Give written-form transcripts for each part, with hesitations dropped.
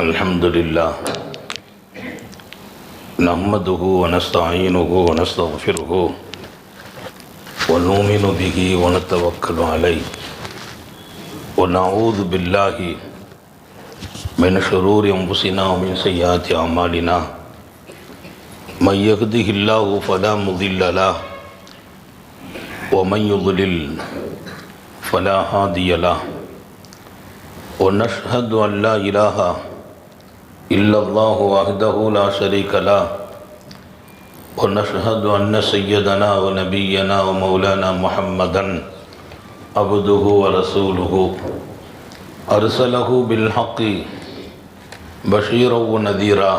الحمد لله نحمده ونستعينه ونستغفره ونؤمن به ونتوكل عليه ونعوذ بالله من شرور أنفسنا ومن سيئات أعمالنا من يهده الله فلا مضل له ومن يضلل فلا هادي له ونشهد أن لا إله إلا الله وحده لا شريك له ونشهد أن سيدنا ونبينا ومولانا محمدا عبده ورسوله أرسله بالحق بشيرا ونذيرا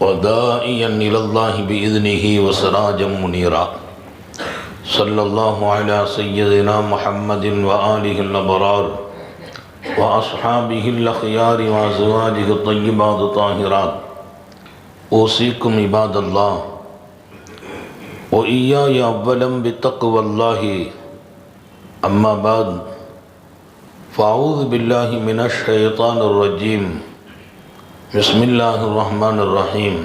وداعيا إلى الله بإذنه وسراجا منيرا صلى الله على سيدنا محمد وآله الأبرار وأصحابه الأخيار وأزواجه الطيبات الطاهرات أوصيكم عباد الله وإياي أولا بتقوى الله أما بعد فأعوذ بالله من الشيطان الرجيم بسم الله الرحمن الرحيم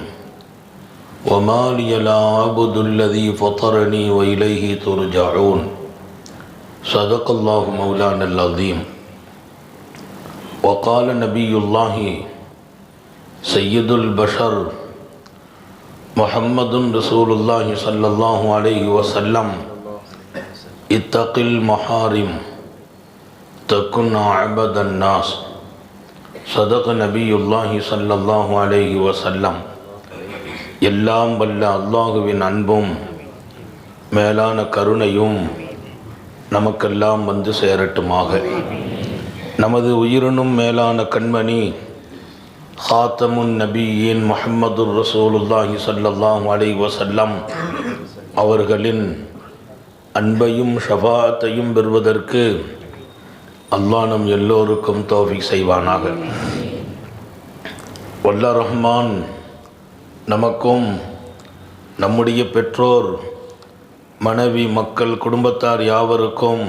وما لي لا أعبد الذي فطرني وإليه ترجعون صدق الله مولانا العظيم وقال نبي الله سيد البشر محمد رسول الله صلى الله عليه وسلم اتق المحارم تكن عبد الناس صدق نبي الله صلى الله عليه وسلم எல்லாம் வல்ல அல்லாஹுவின் அன்பும் மேலான கருணையும் நமக்கெல்லாம் வந்து சேரட்டுமாக. நமது உயிரினும் மேலான கண்மணி ஹாத்தமுன் நபியின் முஹம்மது ரசூலுல்லாஹி ஸல்லல்லாஹு அலைஹி வஸல்லம் அவர்களின் அன்பையும் ஷஃபாஅத்தையும் பெறுவதற்கு அல்லாஹ் நம் எல்லோருக்கும் தௌஃபீக் செய்வானாக. வல்ல ரஹ்மான் நமக்கும் நம்முடைய பெற்றோர் மனைவி மக்கள் குடும்பத்தார் யாவருக்கும்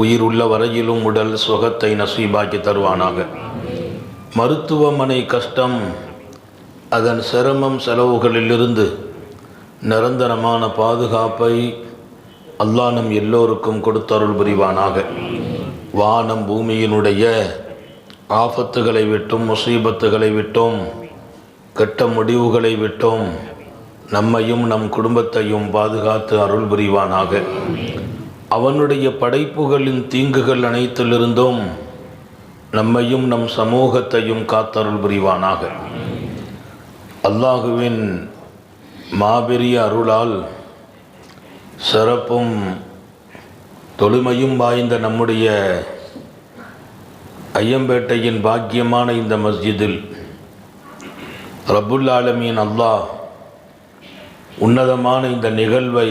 உயிர் உள்ள வரையிலும் உடல் சுகத்தை நசீபாக்கி தருவானாக. மருத்துவமனை கஷ்டம் அதன் சிரமம் செலவுகளிலிருந்து நிரந்தரமான பாதுகாப்பை அல்லாஹ் நம் எல்லோருக்கும் கொடுத்தருள் புரிவானாக. வானம் பூமியினுடைய ஆபத்துகளை விட்டும் முசீபத்துகளை விட்டும் கெட்ட முடிவுகளை விட்டும் நம்மையும் நம் குடும்பத்தையும் பாதுகாத்து அருள் புரிவானாக. அவனுடைய படைப்புகளின் தீங்குகள் அனைத்திலிருந்தும் நம்மையும் நம் சமூகத்தையும் காத்தருள் புரிவானாக. அல்லாஹுவின் மாபெரிய அருளால் சிறப்பும் தொழுமையும் வாய்ந்த நம்முடைய ஐயம்பேட்டையின் பாக்கியமான இந்த மஸ்ஜிதில் ரப்புல் ஆலமீன் அல்லாஹ் உன்னதமான இந்த நிகழ்வை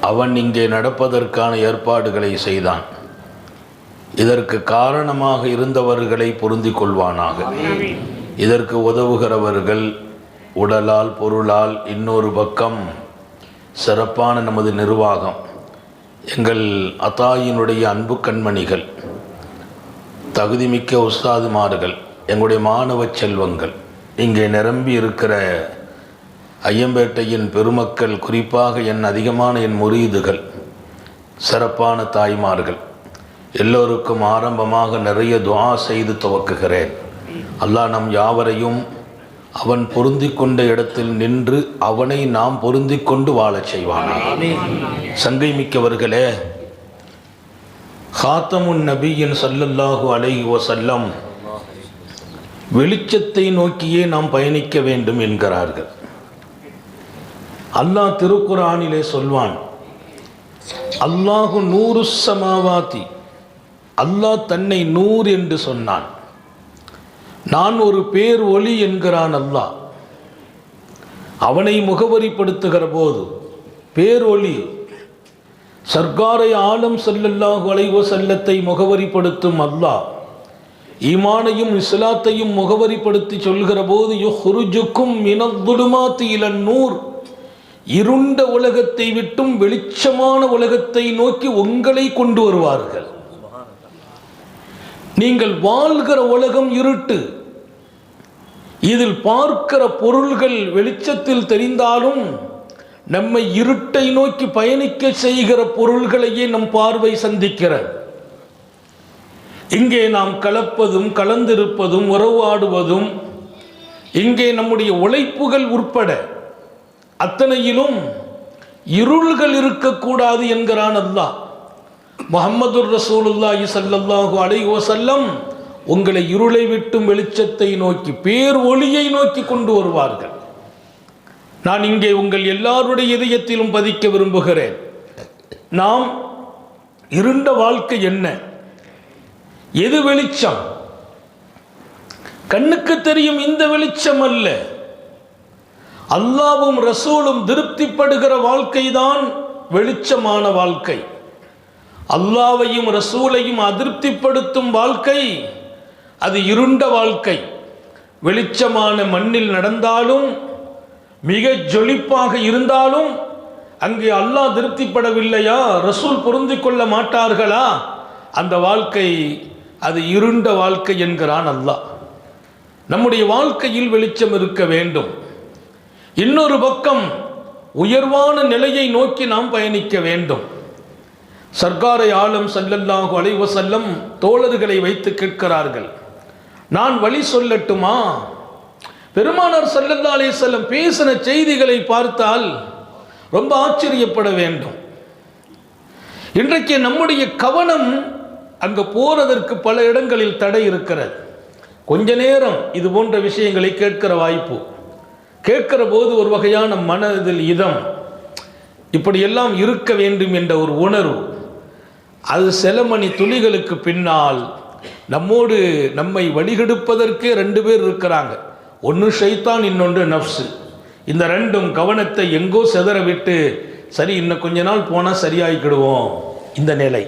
அவன் இங்கே நடப்பதற்கான ஏற்பாடுகளை செய்தான். இதற்கு காரணமாக இருந்தவர்களை பொருந்தி கொள்வானாக. இதற்கு உதவுகிறவர்கள் உடலால் பொருளால், இன்னொரு பக்கம் சிறப்பான நமது நிர்வாகம், எங்கள் அத்தாயினுடைய அன்பு கண்மணிகள், தகுதிமிக்க உஸ்தாதுமார்கள், எங்களுடைய மாணவ செல்வங்கள், இங்கே நிரம்பி இருக்கிற ஐயம்பேட்டையின் பெருமக்கள், குறிப்பாக அதிகமான என் முரீதுகள், சிறப்பான தாய்மார்கள் எல்லோருக்கும் ஆரம்பமாக நிறைய துஆ செய்து துவக்குகிறேன். அல்லாஹ் நம் யாவரையும் அவன் பொருந்தி கொண்ட இடத்தில் நின்று அவனை நாம் பொருந்தி கொண்டு வாழச் செய்வானாக. சங்கை மிக்கவர்களே, ஹாத்தமுன் நபியின் ஸல்லல்லாஹு அலைஹி வஸல்லம் வெளிச்சத்தை நோக்கியே நாம் பயணிக்க வேண்டும் என்கிறார்கள். அல்லாஹ் திருக்குர்ஆனிலே சொல்வான், அல்லாஹு நூறு ஸமாவாதி, அல்லாஹ் தன்னை நூர் என்று சொன்னான். நான் ஒரு பேர் ஒளி என்கிறான் அல்லாஹ். அவனை முகவரிப்படுத்துகிற போது பேரொளி, சர்க்காரை ஆலம் ஸல்லல்லாஹு அலைஹி வஸல்லத்தை முகவரிப்படுத்தும் அல்லாஹ் ஈமானையும் இஸ்லாத்தையும் முகவரிப்படுத்தி சொல்கிற போது யுஹ்ருஜுக்கும் மினல்-ظுலுமாத்தி இலன்-நூர், இருண்ட உலகத்தை விட்டும் வெளிச்சமான உலகத்தை நோக்கி உங்களை கொண்டு வருவார்கள். நீங்கள் வாழ்கிற உலகம் இருட்டு. இதில் பார்க்கிற பொருள்கள் வெளிச்சத்தில் தெரிந்தாலும் நம்மை இருட்டை நோக்கி பயணிக்க செய்கிற பொருள்களையே நம் பார்வை சந்திக்கிறது. இங்கே நாம் கலப்பதும் கலந்திருப்பதும் உறவாடுவதும், இங்கே நம்முடைய உழைப்புகள் உட்பட அத்தனையிலும் இருள்கள் இருக்கக்கூடாது என்கிறான் அல்லாஹ். முஹம்மது ரசூலுல்லாஹி ஸல்லல்லாஹு அலைஹி வஸல்லம் உங்களை இருளை விட்டும் வெளிச்சத்தை நோக்கி, பேர் ஒளியை நோக்கி கொண்டு வருவார்கள். நான் இங்கே உங்கள் எல்லாருடைய இதயத்திலும் பதிக்க விரும்புகிறேன். நாம் இருண்ட வாழ்க்கை என்ன? எது வெளிச்சம்? கண்ணுக்கு தெரியும் இந்த வெளிச்சம் அல்ல. அல்லாஹ்வும் ரசூலும் திருப்திப்படுகிற வாழ்க்கைதான் வெளிச்சமான வாழ்க்கை. அல்லாஹ்வையும் ரசூலையும் அதிருப்திப்படுத்தும் வாழ்க்கை அது இருண்ட வாழ்க்கை. வெளிச்சமான மண்ணில் நடந்தாலும், மிக ஜொலிப்பாக இருந்தாலும், அங்கே அல்லாஹ் திருப்திப்படவில்லையா, ரசூல் பொருந்திக் கொள்ள மாட்டார்களா, அந்த வாழ்க்கை அது இருண்ட வாழ்க்கை என்கிறான் அல்லாஹ். நம்முடைய வாழ்க்கையில் வெளிச்சம் இருக்க வேண்டும். இன்னொரு பக்கம் உயர்வான நிலையை நோக்கி நாம் பயணிக்க வேண்டும். சர்க்காரை ஆலம் ஸல்லல்லாஹு அலைஹி வஸல்லம் தோழர்களை வைத்து கேட்கிறார்கள், நான் வழி சொல்லட்டுமா? பெருமானார் ஸல்லல்லாஹு அலைஹி வஸல்லம் பேசின செய்திகளை பார்த்தால் ரொம்ப ஆச்சரியப்பட வேண்டும். இன்றைக்கு நம்முடைய கவனம் அங்கே போறதற்கு பல இடங்களில் தடை இருக்கிறது. கொஞ்ச நேரம் இது போன்ற விஷயங்களை கேட்கிற வாய்ப்பு, கேட்கிற போது ஒரு வகையான மனதில் இதம், இப்படியெல்லாம் இருக்க வேண்டும் என்ற ஒரு உணர்வு, அது சில மணி துளிகளுக்கு பின்னால் நம்மோடு நம்மை வழிகெடுப்பதற்கே ரெண்டு பேர் இருக்கிறாங்க. ஒன்று ஷைத்தான், இன்னொன்று நஃப்ஸு. இந்த ரெண்டும் கவனத்தை எங்கோ செதற விட்டு, சரி இன்னும் கொஞ்ச நாள் போனால் சரியாகிக்கிடுவோம், இந்த நிலை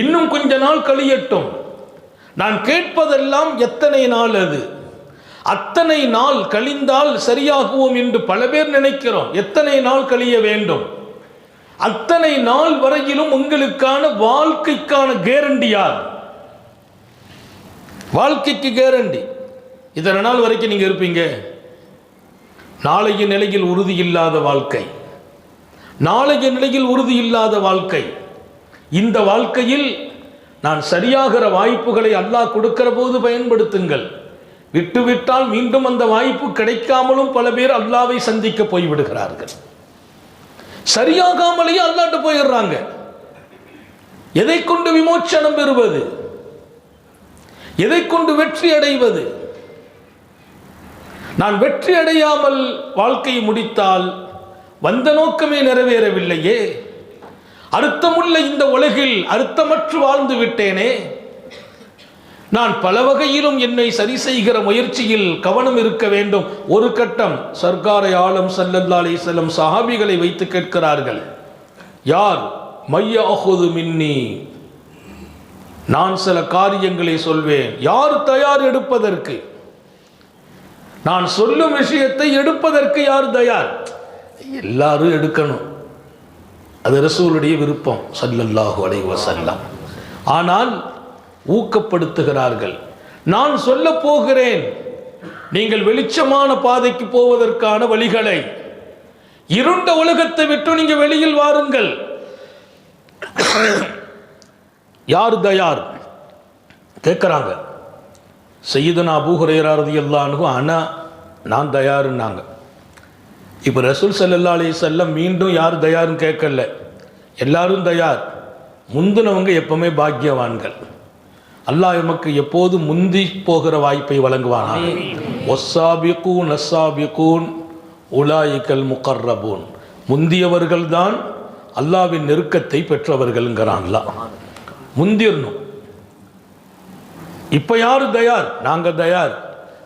இன்னும் கொஞ்ச நாள் கழியட்டும், நான் கேட்பதெல்லாம் எத்தனை நாள், அது அத்தனை நாள் கழிந்தால் சரியாகுவோம் என்று பல பேர் நினைக்கிறோம். எத்தனை நாள் கழிய வேண்டும்? அத்தனை நாள் வரையிலும் உங்களுக்கான வாழ்க்கைக்கான கேரண்டி யார்? வாழ்க்கைக்கு கேரண்டி இத்தனை நாள் வரைக்கும் நீங்க இருப்பீங்க. நாளைய நிலையில் உறுதி இல்லாத வாழ்க்கை, நாளைய நிலையில் உறுதி இல்லாத வாழ்க்கை. இந்த வாழ்க்கையில் நான் சரியாகிற வாய்ப்புகளை அல்லாஹ் கொடுக்கிற போது பயன்படுத்துங்கள். விட்டுவிட்டால் மீண்டும் அந்த வாய்ப்பு கிடைக்காமலும் பல பேர் அல்லாஹ்வை சந்திக்க போய்விடுகிறார்கள். சரியாகாமலேயே அல்லாஹ்ட்ட போயிடுறாங்க. எதை கொண்டு விமோச்சனம் பெறுவது? எதை கொண்டு வெற்றி அடைவது? நான் வெற்றி அடையாமல் வாழ்க்கையை முடித்தால் வந்த நோக்கமே நிறைவேறவில்லையே, அர்த்தமுள்ள இந்த உலகில் அர்த்தமற்று வாழ்ந்து விட்டேனே. நான் பல வகையிலும் என்னை சரி செய்கிற முயற்சியில் கவனம் இருக்க வேண்டும். ஒரு கட்டம் சர்க்காரை ஆலம் ஸல்லல்லாஹு அலைஹி வஸல்லம் சஹாபிகளை வைத்து கேட்கிறார்கள், யார் மையஅஹுது மின்னி, நான் சில காரியங்களை சொல்வேன், யார் தயார் எடுப்பதற்கு? நான் சொல்லும் விஷயத்தை எடுப்பதற்கு யார் தயார்? எல்லாரும் எடுக்கணும், அது ரசூலுடைய விருப்பம் ஸல்லல்லாஹு அலைஹி வஸல்லம். ஆனால் ஊக்கப்படுத்துகிறார்கள், நான் சொல்ல போகிறேன், நீங்கள் வெளிச்சமான பாதைக்கு போவதற்கான வழிகளை, இருண்ட உலகத்தை விட்டு நீங்க வெளியில் வாருங்கள். யார் தயார் கேட்குறாங்க. சய்யிதுனா அபூ ஹுரைரா ரலியல்லாஹு அன்ஹு அனா, நான் தயாருன்னாங்க. இப்போ ரசூல் ஸல்லல்லாஹு அலைஹி வஸல்லம் மீண்டும் யார் தயாருன்னு கேட்கல, எல்லாரும் தயார். முந்தினவங்க எப்பவுமே பாக்கியவான்கள். அல்லாஹ் நமக்கு எப்போது முந்தி போகிற வாய்ப்பை வழங்குவானா. வஸ்ஸாபிகூன் அஸ்ஸாபிகூன் உலாயிகல் முகர்ரபூன், முந்தியவர்கள் தான் அல்லாஹ்வின் நெருக்கத்தை பெற்றவர்கள்ங்கிறான் அல்லாஹ். முந்திரணும். இப்போ யார் தயார்? நாங்கள் தயார்.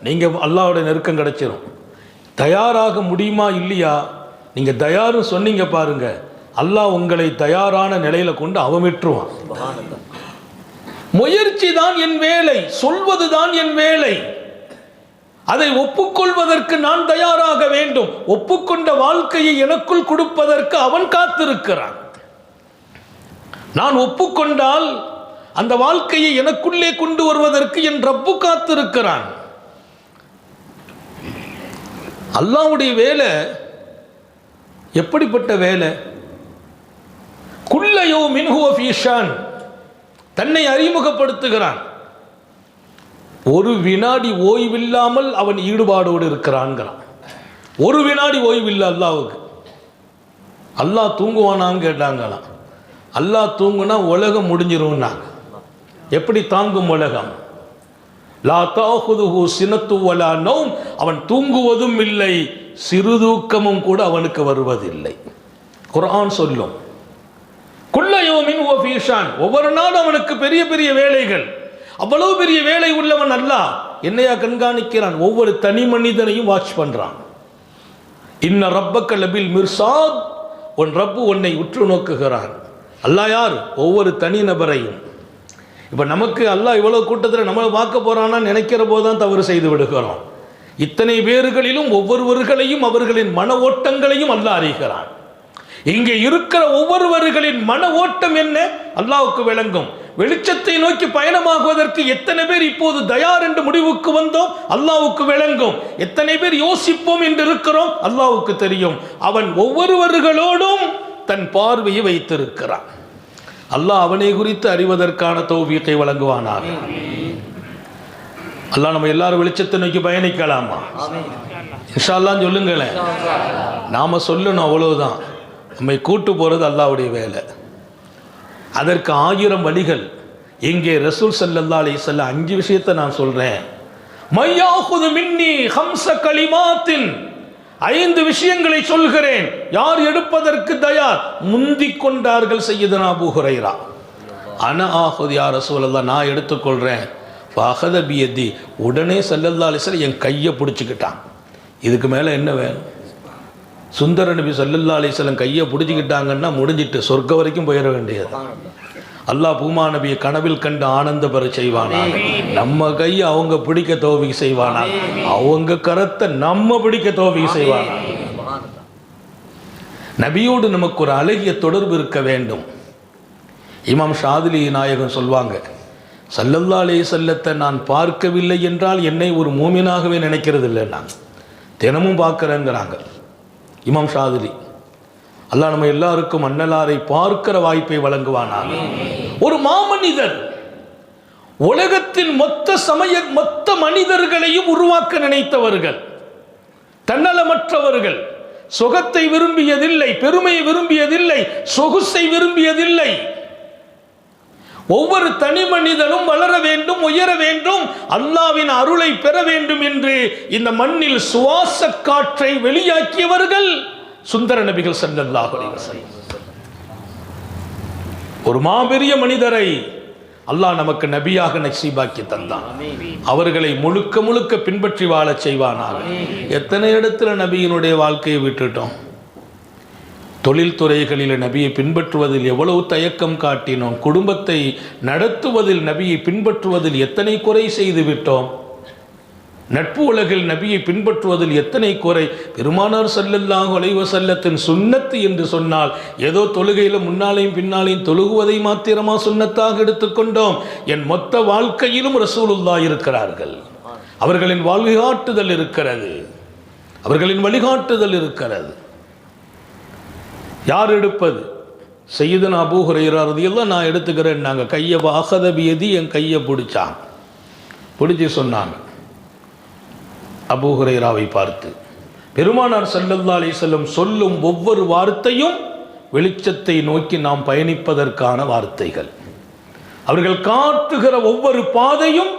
நீங்கள் அல்லாஹ்வோட நெருக்கம் கிடைச்சிடும். தயாராக முடியுமா இல்லையா? நீங்கள் தயார்னு சொன்னீங்க பாருங்க, அல்லாஹ் உங்களை தயாரான நிலையில கொண்டு அவன் விட்டுருவான். முயற்சி தான் என் வேலை, சொல்வது தான் என் வேலை. அதை ஒப்புக்கொள்வதற்கு நான் தயாராக வேண்டும். ஒப்புக்கொண்ட வாழ்க்கையை எனக்குள் கொடுப்பதற்கு அவன் காத்திருக்கிறான். நான் ஒப்புக்கொண்டால் அந்த வாழ்க்கையை எனக்குள்ளே கொண்டு வருவதற்கு என் ரப்பு காத்திருக்கிறான். அல்லாஹ்வுடைய வேலை எப்படிப்பட்ட வேலை? குல்ல யௌமின் ஹுவ ஃபீ ஷான், தன்னை அறிமுகப்படுத்துகிறான். ஒரு வினாடி ஓய்வில்லாமல் அவன் ஈடுபாடோடு இருக்கிறான்கிறான். ஒரு வினாடி ஓய்வில்லை அல்லாஹ்வுக்கு. அல்லாஹ் தூங்குவானான்னு கேட்டாங்களாம். அல்லாஹ் தூங்குனா உலகம் முடிஞ்சிரும்னாங்க. எப்படி தாங்கும் உலகம்? லா தஅஹுதுஹு சினத்து வலா நௌம், அவன் தூங்குவதும் இல்லை, சிறுதூக்கமும் கூட அவனுக்கு வருவதில்லை. குர்ஆன் சொல்லும் குல்ல யௌமின் ஹுவ ஃபீ ஷான், ஒவ்வொரு நாளும் அவனுக்கு பெரிய பெரிய வேலைகள். அவ்வளவு பெரிய வேலை உள்ளவன் அல்லாஹ் என்னையா கண்காணிக்கிறான்? ஒவ்வொரு தனி மனிதனையும் வாட்ச் பண்றான். இன்ன ரப்பக்க லபில் மிர்சாத், உன் ரப்பு உன்னை உற்று நோக்குகிறான். அல்லாஹ் யார்? ஒவ்வொரு தனி நபரையும். இப்போ நமக்கு அல்லாஹ் இவ்வளோ கூட்டத்தில் நம்மளை பார்க்க போகிறான்னா நினைக்கிற போது தான் தவறு செய்து விடுகிறோம். இத்தனை பேர்களிலும் ஒவ்வொருவர்களையும் அவர்களின் மன ஓட்டங்களையும் அல்லாஹ் அறிகிறான். இங்கே இருக்கிற ஒவ்வொருவர்களின் மன ஓட்டம் என்ன அல்லாஹ்வுக்கு விளங்கும். வெளிச்சத்தை நோக்கி பயணமாகுவதற்கு எத்தனை பேர் இப்போது தயார் என்று முடிவுக்கு வந்தோம் அல்லாஹ்வுக்கு விளங்கும். எத்தனை பேர் யோசிப்போம் என்று இருக்கிறோம் அல்லாஹ்வுக்கு தெரியும். அவன் ஒவ்வொருவர்களோடும் தன் பார்வையை வைத்திருக்கிறான். அல்லாஹ் அவனை குறித்து அறிவதற்கான தௌஃபீகை வழங்குவானாக. அல்லாஹ் நம்ம எல்லாரும் வெளிச்சத்தை நோக்கி பயணிக்கலாமா? இன்ஷா அல்லாஹ் சொல்லுங்களேன். நாம சொல்லணும், அவ்வளவுதான். நம்மை கூட்டு போறது அல்லாஹ்வுடைய வேலை. அதற்கு 1000 வழிகள். இங்கே ரசூல் ஸல்லல்லாஹு அலைஹி வஸல்லம் 5 விஷயத்தை நான் சொல்றேன். மையாஹுது மின்னி ஹம்ஸ கலிமாத்தின், 5 விஷயங்களை சொல்கிறேன், யார் எடுப்பதற்கு தயார்? முந்திக் கொண்டார்கள் சையதுனா அபூ ஹுரைரா. அன ஆஹுது யா ரசூலல்லாஹ், நான் எடுத்துக்கொள்றேன். ஃபஅஹத பியதி, உடனே ஸல்லல்லாஹு அலைஹி வஸல்லம் என் கையை பிடிச்சிக்கிட்டான். இதுக்கு மேலே என்ன வேணும்? சுந்தர நபி ஸல்லல்லாஹு அலைஹி வஸல்லம் கையை பிடிச்சிக்கிட்டாங்கன்னா முடிஞ்சிட்டு சொர்க்கம் வரைக்கும் போயிட வேண்டியது. அல்லாஹ் பூமா நபியை கனவில் கண்டு ஆனந்த பெற செய்வானா, நம்ம கையை அவங்க பிடிக்க தௌஃபீக் செய்வானா, அவங்க கரத்தை நம்ம பிடிக்க தௌஃபீக் செய்வானா. நபியோடு நமக்கு ஒரு அழகிய தொடர்பு இருக்க வேண்டும். இமாம் ஷாதிலி நாயகம் சொல்வாங்க, ஸல்லல்லாஹு அலைஹி வஸல்லத்தை நான் பார்க்கவில்லை என்றால் என்னை ஒரு மூமினாகவே நினைக்கிறது இல்லை, நான் தினமும் பார்க்கிறேங்கிறாங்க இமாம் ஷாதிலி. அல்லாஹ் நம்ம எல்லாருக்கும் அன்னலாரை பார்க்கிற வாய்ப்பை வழங்குவானாக. ஒரு மாமனிதர் உலகத்தின் மொத்த மனிதர்களையும் உருவாக்க நினைத்தவர்கள், தன்னலமற்றவர்கள், சுகத்தை விரும்பியதில்லை, பெருமையை விரும்பியதில்லை, சொகுசை விரும்பியதில்லை. ஒவ்வொரு தனி மனிதனும் வளர வேண்டும், உயர வேண்டும், அல்லாஹ்வின் அருளை பெற வேண்டும் என்று இந்த மண்ணில் சுவாச காற்றை வெளியாக்கியவர்கள் சுந்தர நபிகள் ஸல்லல்லாஹு அலைஹி வஸல்லம். ஒரு மாபெரிய மனிதரை அல்லாஹ் நமக்கு நபியாக நசீபாக்கி தந்தான். அவர்களை முழுக்க முழுக்க பின்பற்றி வாழச் செய்வானாக. எத்தனை இடத்துல நபியினுடைய வாழ்க்கையை விட்டுட்டோம். தொழில்துறைகளில் நபியை பின்பற்றுவதில் எவ்வளவு தயக்கம் காட்டினோம். குடும்பத்தை நடத்துவதில் நபியை பின்பற்றுவதில் எத்தனை குறை செய்து விட்டோம். நட்பு உலகில் நபியை பின்பற்றுவதில் எத்தனை குறை. பெருமானார் ஸல்லல்லாஹு அலைஹி வஸல்லத்தின் சுன்னத்து என்று சொன்னால் ஏதோ தொழுகையில் முன்னாலையும் பின்னாலையும் தொழுகுவதை மாத்திரமா சுன்னத்தாக எடுத்துக்கொண்டோம். என் மொத்த வாழ்க்கையிலும் ரசூலுல்லாஹ் இருக்கிறார்கள். அவர்களின் வழிகாட்டுதல் இருக்கிறது, அவர்களின் வழிகாட்டுதல் இருக்கிறது. யார் எடுப்பது? சையதுனா அபூ ஹுரைரா ரலியல்லாஹு, நான் எடுத்துக்கிறேன். நாங்கள் கையை அஹத பியதி, என் கையை பிடிச்சாங்க. பிடிச்சி சொன்னாங்க அபூ ஹுரைராவை பார்த்து, பெருமானார் ஸல்லல்லாஹு அலைஹி வஸல்லம் சொல்லும் ஒவ்வொரு வார்த்தையும் வெளிச்சத்தை நோக்கி நாம் பயணிப்பதற்கான வார்த்தைகள். அவர்கள் காட்டுகிற ஒவ்வொரு பாதையும்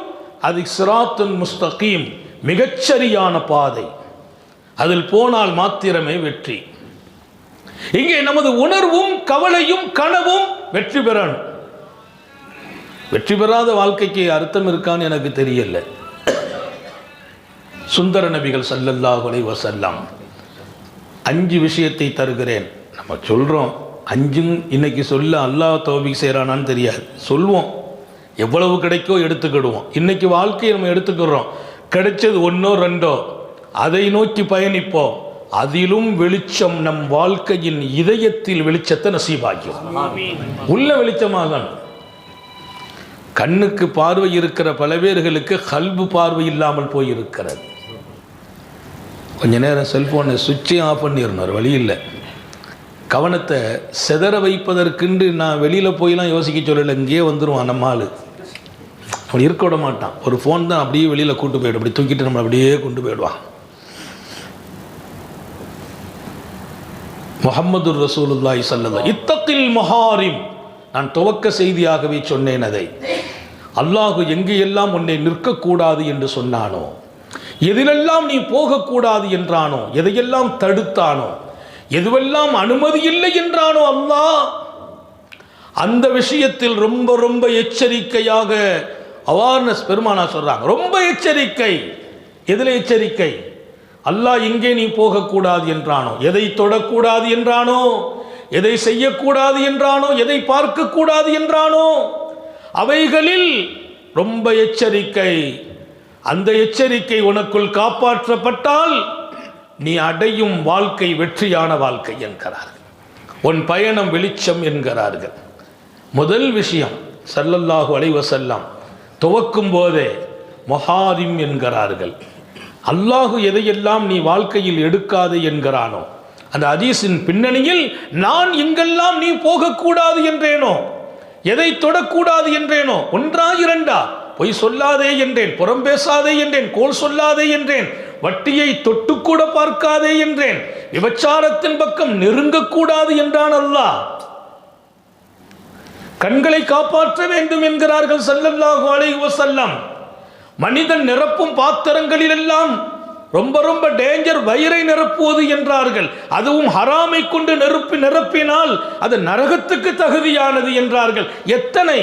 அது சிராத்துன் முஸ்தகீம், மிகச்சரியான பாதை. அதில் போனால் மாத்திரமே வெற்றி. இங்கே நமது உணர்வும் கவலையும் கனவும் வெற்றி பெறணும். வெற்றி பெறாத வாழ்க்கைக்கு அர்த்தம் இருக்கான்னு எனக்கு தெரியல. சுந்தர நபிகள் ஸல்லல்லாஹு அலைஹி வஸல்லம் 5 விஷயத்தை தருகிறேன். நம்ம சொல்கிறோம் 5 இன்னைக்கு சொல்ல அல்லாஹ் தௌஃபீக் செய்கிறானான்னு தெரியாது. சொல்வோம், எவ்வளவு கிடைக்கோ எடுத்துக்கிடுவோம். இன்னைக்கு வாழ்க்கையை நம்ம எடுத்துக்கிறோம், கிடைச்சது 1ஓ 2ஓ, அதை நோக்கி பயணிப்போம். அதிலும் வெளிச்சம் நம் வாழ்க்கையின் இதயத்தில் வெளிச்சத்தை நசீபாக்கும். உள்ள வெளிச்சமாகணும். கண்ணுக்கு பார்வை இருக்கிற பல பேர்களுக்கு கல்பு பார்வை இல்லாமல் போயிருக்கிறது. கொஞ்ச நேரம் செல்ஃபோனை சுவிட்சே ஆஃப் பண்ணிடணும், வழி இல்லை. கவனத்தை செதற வைப்பதற்குண்டு நான் வெளியில் போயெலாம் யோசிக்க சொல்லலை, இங்கேயே வந்துடுவான் நம்ம ஆள். அவன் இருக்க விட மாட்டான். ஒரு ஃபோன் தான் அப்படியே வெளியில் கூட்டு போயிடும், அப்படி தூக்கிட்டு நம்மளை அப்படியே கொண்டு போயிடுவான். முஹம்மது ரசூலுல்லாஹி ஸல்லல்லாஹு இத்தகில் மஹாரிம். நான் துவக்க செய்தியாகவே சொன்னேன் அதை. அல்லாஹு எங்கேயெல்லாம் உன்னை நிற்கக்கூடாது என்று சொன்னானோ, எதிலெல்லாம் நீ போகக்கூடாது என்றானோ, எதையெல்லாம் தடுத்தானோ, எதுவெல்லாம் அனுமதி இல்லை என்றானோ அல்லாஹ், அந்த விஷயத்தில் ரொம்ப ரொம்ப எச்சரிக்கையாக அவார்னஸ் பெருமானா சொல்றாங்க. ரொம்ப எச்சரிக்கை. எதில் எச்சரிக்கை? அல்லாஹ் எங்கே நீ போகக்கூடாது என்றானோ, எதை தொடக்கூடாது என்றானோ, எதை செய்யக்கூடாது என்றானோ, எதை பார்க்கக்கூடாது என்றானோ, அவைகளில் ரொம்ப எச்சரிக்கை. அந்த எச்சரிக்கை உனக்குள் காப்பாற்றப்பட்டால் நீ அடையும் வாழ்க்கை வெற்றியான வாழ்க்கை என்கிறார்கள். உன் பயணம் வெளிச்சம் என்கிறார்கள். முதல் விஷயம் ஸல்லல்லாஹு அலைஹி வஸல்லம் துவக்கும் போதே மஹாரிம் என்கிறார்கள். அல்லாஹு எதையெல்லாம் நீ வாழ்க்கையில் எடுக்காது என்கிறானோ, அந்த ஹதீஸின் பின்னணியில் நான் எங்கெல்லாம் நீ போகக்கூடாது என்றேனோ, எதை தொடக்கூடாது என்றேனோ, ஒன்றா இரண்டா, பொய் சொல்லாதே என்றேன், புறம் பேசாதே என்றேன், கோல் சொல்லாதே என்றேன், வட்டியை தொட்டுக்கூட பார்க்காதே என்றேன், விபச்சாரத்தின் பக்கம் நெருங்கக்கூடாது என்றான் அல்லாஹ். கண்களை காப்பாற்ற வேண்டும் என்கிறார்கள் ஸல்லல்லாஹு அலைஹி வஸல்லம். மனிதன் நிரப்பும் பாத்திரங்களிலெல்லாம் ரொம்ப ரொம்ப டேஞ்சர் வயிறை நிரப்புவது என்றார்கள். அதுவும் ஹராமை கொண்டு நிரப்பினால் அது நரகத்துக்கு தகுதியானது என்றார்கள். எத்தனை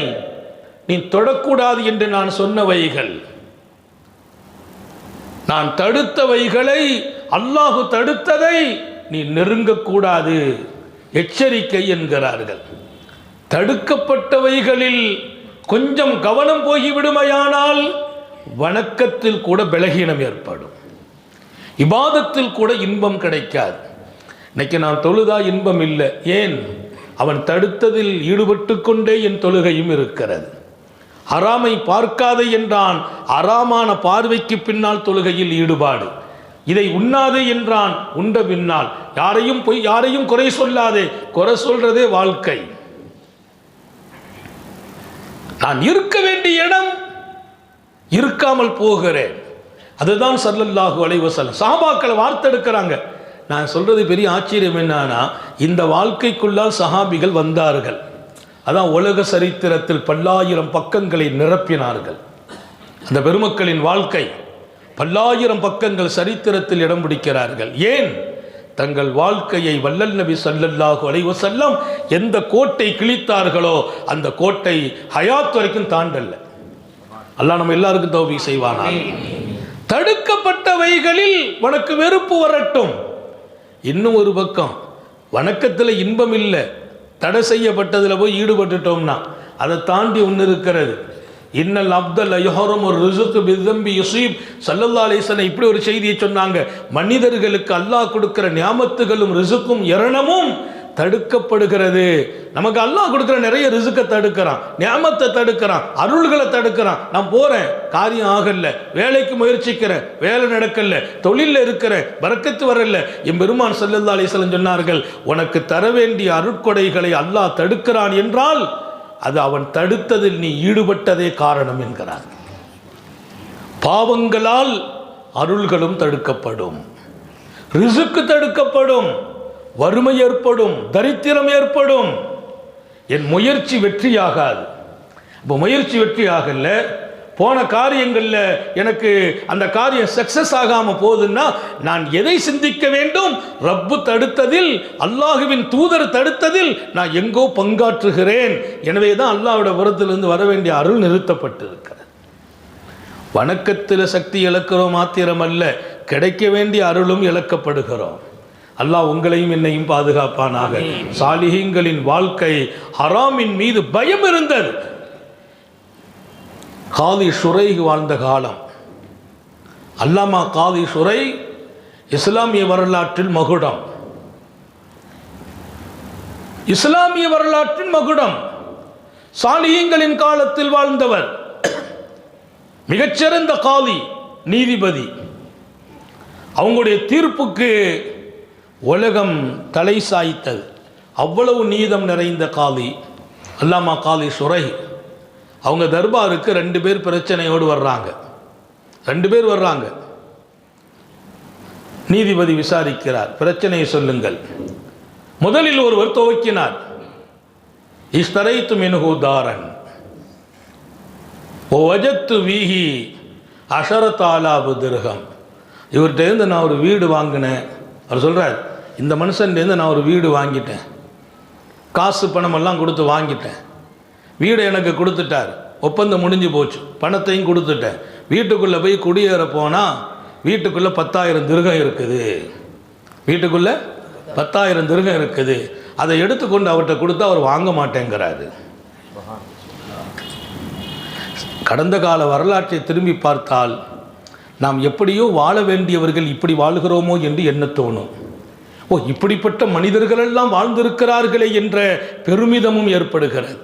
நீ தொடக்கூடாது என்று நான் சொன்னவைகள், நான் தடுத்தவைகளை, அல்லாஹு தடுத்ததை நீ நெருங்கக்கூடாது, எச்சரிக்கை என்கிறார்கள். தடுக்கப்பட்டவைகளில் கொஞ்சம் கவனம் போய்விடுமையானால் வணக்கத்தில் கூட பலகீனம் ஏற்படும், இபாதத்தில் கூட இன்பம் கிடைக்காது. இன்னைக்கு நான் தொழுதா இன்பம் இல்லை. ஏன்? அவன் தடுத்ததில் ஈடுபட்டு கொண்டே என் தொழுகையும் இருக்கிறது. ஹராமை பார்க்காதே என்றான், ஹராமான பார்வைக்கு பின்னால் தொழுகையில் ஈடுபாடு. இதை உண்ணாதே என்றான், உண்ட பின்னால். யாரையும் குறை சொல்லாதே, குறை சொல்றதே வாழ்க்கை. நான் இருக்க வேண்டிய இடம் இருக்காமல் போகிறேன். அதுதான் ஸல்லல்லாஹு அலைஹி வஸல்லம். சஹாபாக்கள் வார்த்தெடுக்கிறாங்க. நான் சொல்றது பெரிய ஆச்சரியம் என்னன்னா, இந்த வாழ்க்கைக்குள்ளால் சஹாபிகள் வந்தார்கள். அதான் உலக சரித்திரத்தில் பல்லாயிரம் பக்கங்களை நிரப்பினார்கள். அந்த பெருமக்களின் வாழ்க்கை பல்லாயிரம் பக்கங்கள் சரித்திரத்தில் இடம் பிடிக்கிறார்கள். ஏன்? தங்கள் வாழ்க்கையை வல்லல் நபி ஸல்லல்லாஹு அலைஹி வஸல்லம் எந்த கோட்டை கிழித்தார்களோ அந்த கோட்டை ஹயாத் வரைக்கும் தாண்டல்ல. அல்லாஹ் நம்ம எல்லாருக்கும் தௌபீக் செய்வானா. தடுக்கப்பட்டவைகளில் உனக்கு வெறுப்பு வரட்டும். இன்னும் ஒரு பக்கம் வணக்கத்தில் இன்பம் இல்லை, தடை செய்யப்பட்டதில் போய் ஈடுபட்டுட்டோம்னா அதை தாண்டி ஒன்று இருக்கிறது. இன்னல் அப்தல் யுஹரம் ஒரு ரிசுக்கு பிதம்பி யுசீப் ஸல்லல்லாஹு அலைஹி வஸல்லம் இப்படி ஒரு செய்தியை சொன்னாங்க. மனிதர்களுக்கு அல்லாஹ் கொடுக்கிற நியாமத்துகளும் ரிசுக்கும் இரணமும் தடுக்கப்படுகிறது. நமக்கு அல்லாஹ் கொடுக்குற நிறைய ரிசுக்கை தடுக்கிறான், நியாமத்தை தடுக்கிறான், அருள்களை தடுக்கிறான். நான் போகிறேன், காரியம் ஆகல, வேலைக்கு முயற்சிக்கிறேன், வேலை நடக்கல, தொழிலில் இருக்கிறேன், பரக்கத்து வரல. என் பெருமான் ஸல்லல்லாஹு அலைஹி வஸல்லம் சொன்னார்கள், உனக்கு தர வேண்டிய அருட்கொடைகளை அல்லாஹ் தடுக்கிறான் என்றால் அது அவன் தடுத்ததில் நீ ஈடுபட்டதே காரணம் என்கிறார். பாவங்களால் அருள்களும் தடுக்கப்படும், ரிசுக்கு தடுக்கப்படும், வறுமை ஏற்படும், தரித்திரம் ஏற்படும். என் முயற்சி வெற்றியாகாது. இப்போ முயற்சி வெற்றியாகல, போன காரியங்களில் எனக்கு அந்த காரியம் சக்சஸ் ஆகாமல் போகுதுன்னா நான் எதை சிந்திக்க வேண்டும்? ரப்பு தடுத்ததில், அல்லாஹுவின் தூதர் தடுத்ததில் நான் எங்கோ பங்காற்றுகிறேன். எனவே தான் அல்லாஹ்வுடைய புறத்திலிருந்து வர வேண்டிய அருள் நிறுத்தப்பட்டிருக்கிறது. வணக்கத்தில் சக்தி இழக்கிறோம் மாத்திரமல்ல, கிடைக்க வேண்டிய அருளும் இழக்கப்படுகிறோம். அல்லாஹ் உங்களையும் என்னையும் பாதுகாப்பானாக. சாலிஹீன்களின் வாழ்க்கை ஹராமின் மீது பயம் இருந்தது. காதி ஷுரைஹ் வாழ்ந்த காலம். அல்லாமா காதி ஷுரை இஸ்லாமிய வரலாற்றில் மகுடம், இஸ்லாமிய வரலாற்றின் மகுடம். சாலிஹீன்களின் காலத்தில் வாழ்ந்தவர், மிகச்சிறந்த காதி, நீதிபதி. அவங்களுடைய தீர்ப்புக்கு உலகம் தலை சாய்த்தது. அவ்வளவு நீதம் நிறைந்த காதி அல்லாமா காதி சுரை. அவங்க தர்பாருக்கு 2 பேர் பிரச்சனையோடு வர்றாங்க. 2 பேர் வர்றாங்க. நீதிபதி விசாரிக்கிறார், பிரச்சனையை சொல்லுங்கள். முதலில் ஒருவர் துவக்கினார், இஸ்தரைத்து மின்ஹு தாரன் வஜத்து வீஹி அஷரத்தாலாபு திர்ஹம். இவர்கிட்டேருந்து நான் ஒரு வீடு வாங்கினேன். அவர் சொல்கிறார், இந்த மனுஷன்டேருந்து நான் ஒரு வீடு வாங்கிட்டேன், காசு பணமெல்லாம் கொடுத்து வாங்கிட்டேன். வீடை எனக்கு கொடுத்துட்டார், ஒப்பந்தம் முடிஞ்சு போச்சு, பணத்தையும் கொடுத்துட்டேன். வீட்டுக்குள்ளே போய் குடியேற போனால் வீட்டுக்குள்ளே 10,000 திர்ஹம் இருக்குது. வீட்டுக்குள்ளே 10,000 திர்ஹம் இருக்குது. அதை எடுத்துக்கொண்டு அவர்கிட்ட கொடுத்தா அவர் வாங்க மாட்டேங்கிறாரு. கடந்த கால வரலாற்றை திரும்பி பார்த்தால் நாம் எப்படியோ வாழ வேண்டியவர்கள் இப்படி வாழ்கிறோமோ என்று எண்ண தோணும். ஓ, இப்படிப்பட்ட மனிதர்களெல்லாம் வாழ்ந்திருக்கிறார்களே என்ற பெருமிதமும் ஏற்படுகிறது.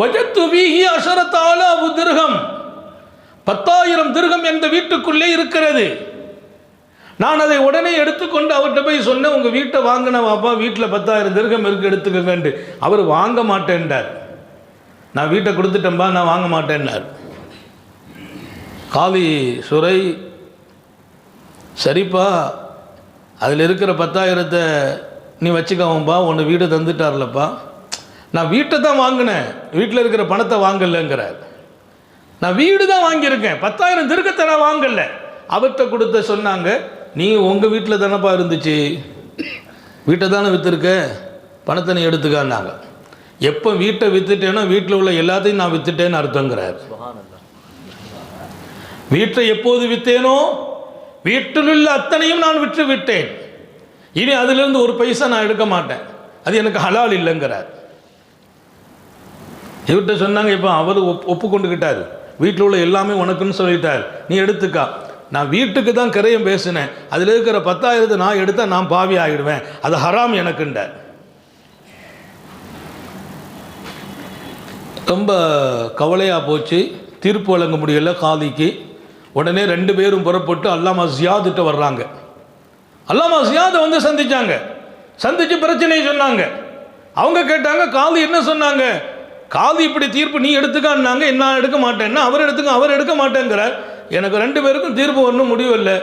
வஜத்து வீஹி அஷரத்தாலாபு திர்ஹம், 10,000 திர்ஹம் என்ற வீட்டுக்குள்ளே இருக்கிறது. நான் அதை உடனே எடுத்துக்கொண்டு அவர்கிட்ட போய் சொன்னேன், உங்கள் வீட்டை வாங்கின வாப்பா, வீட்டில் 10,000 திர்ஹம் இருக்கு, எடுத்துக்கங்கண்டு. அவர் வாங்க மாட்டேன்டார். நான் வீட்டை கொடுத்துட்டேன்பா, நான் வாங்க மாட்டேன்னார். காதி சுரை, சரிப்பா அதில் இருக்கிற 10,000 நீ வச்சுக்கவன்பா, உன்னை வீடு தந்துட்டார்லப்பா. நான் வீட்டை தான் வாங்கினேன், வீட்டில் இருக்கிற பணத்தை வாங்கலைங்கிறார். நான் வீடு தான் வாங்கியிருக்கேன், 10,000 திர்ஹத்தை நான் வாங்கலை. அவர்கிட்ட கொடுத்த சொன்னாங்க, நீ உங்கள் வீட்டில் தானப்பா இருந்துச்சு, வீட்டை தானே விற்றுருக்க, பணத்தை நீ எடுத்துக்கான்னாங்க. எப்போ வீட்டை விற்றுட்டேனோ வீட்டில் உள்ள எல்லாத்தையும் நான் விற்றுட்டேன்னு அர்த்தங்கிறார். வீட்டை எப்போது விற்றேனோ வீட்டில் உள்ள அத்தனையும் நான் விற்று விட்டேன், இனி அதிலிருந்து ஒரு பைசா நான் எடுக்க மாட்டேன், அது எனக்கு ஹலால் இல்லைங்கிறார். இவர்கிட்ட சொன்னாங்க, இப்போ அவர் ஒப்புக்கொண்டுக்கிட்டார், வீட்டில் உள்ள எல்லாமே உனக்குன்னு சொல்லிட்டார், நீ எடுத்துக்கா. நான் வீட்டுக்கு தான் கிரையம் பேசினேன், அதில் இருக்கிற 10,000 நான் எடுத்தால் நான் பாவி ஆகிடுவேன், அது ஹராம் எனக்குண்டார். ரொம்ப கவலையாக போச்சு, தீர்ப்பு வழங்க முடியல காதிக்கு. உடனே 2 பேரும் புறப்பட்டு அல்லாமா ஜியாதுகிட்ட வர்றாங்க. அல்லாமா ஜியாதை வந்து சந்திச்சாங்க. சந்தித்து பிரச்சனையை சொன்னாங்க. அவங்க கேட்டாங்க, காதி என்ன சொன்னாங்க? காதி இப்படி தீர்ப்பு நீ எடுத்துக்கான்னாங்க, நான் எடுக்க மாட்டேன்னா அவர் எடுத்துக்க, அவர் எடுக்க மாட்டேங்கிறார். எனக்கு 2 பேருக்கும் தீர்ப்பு ஒன்றும் முடிவு இல்லை.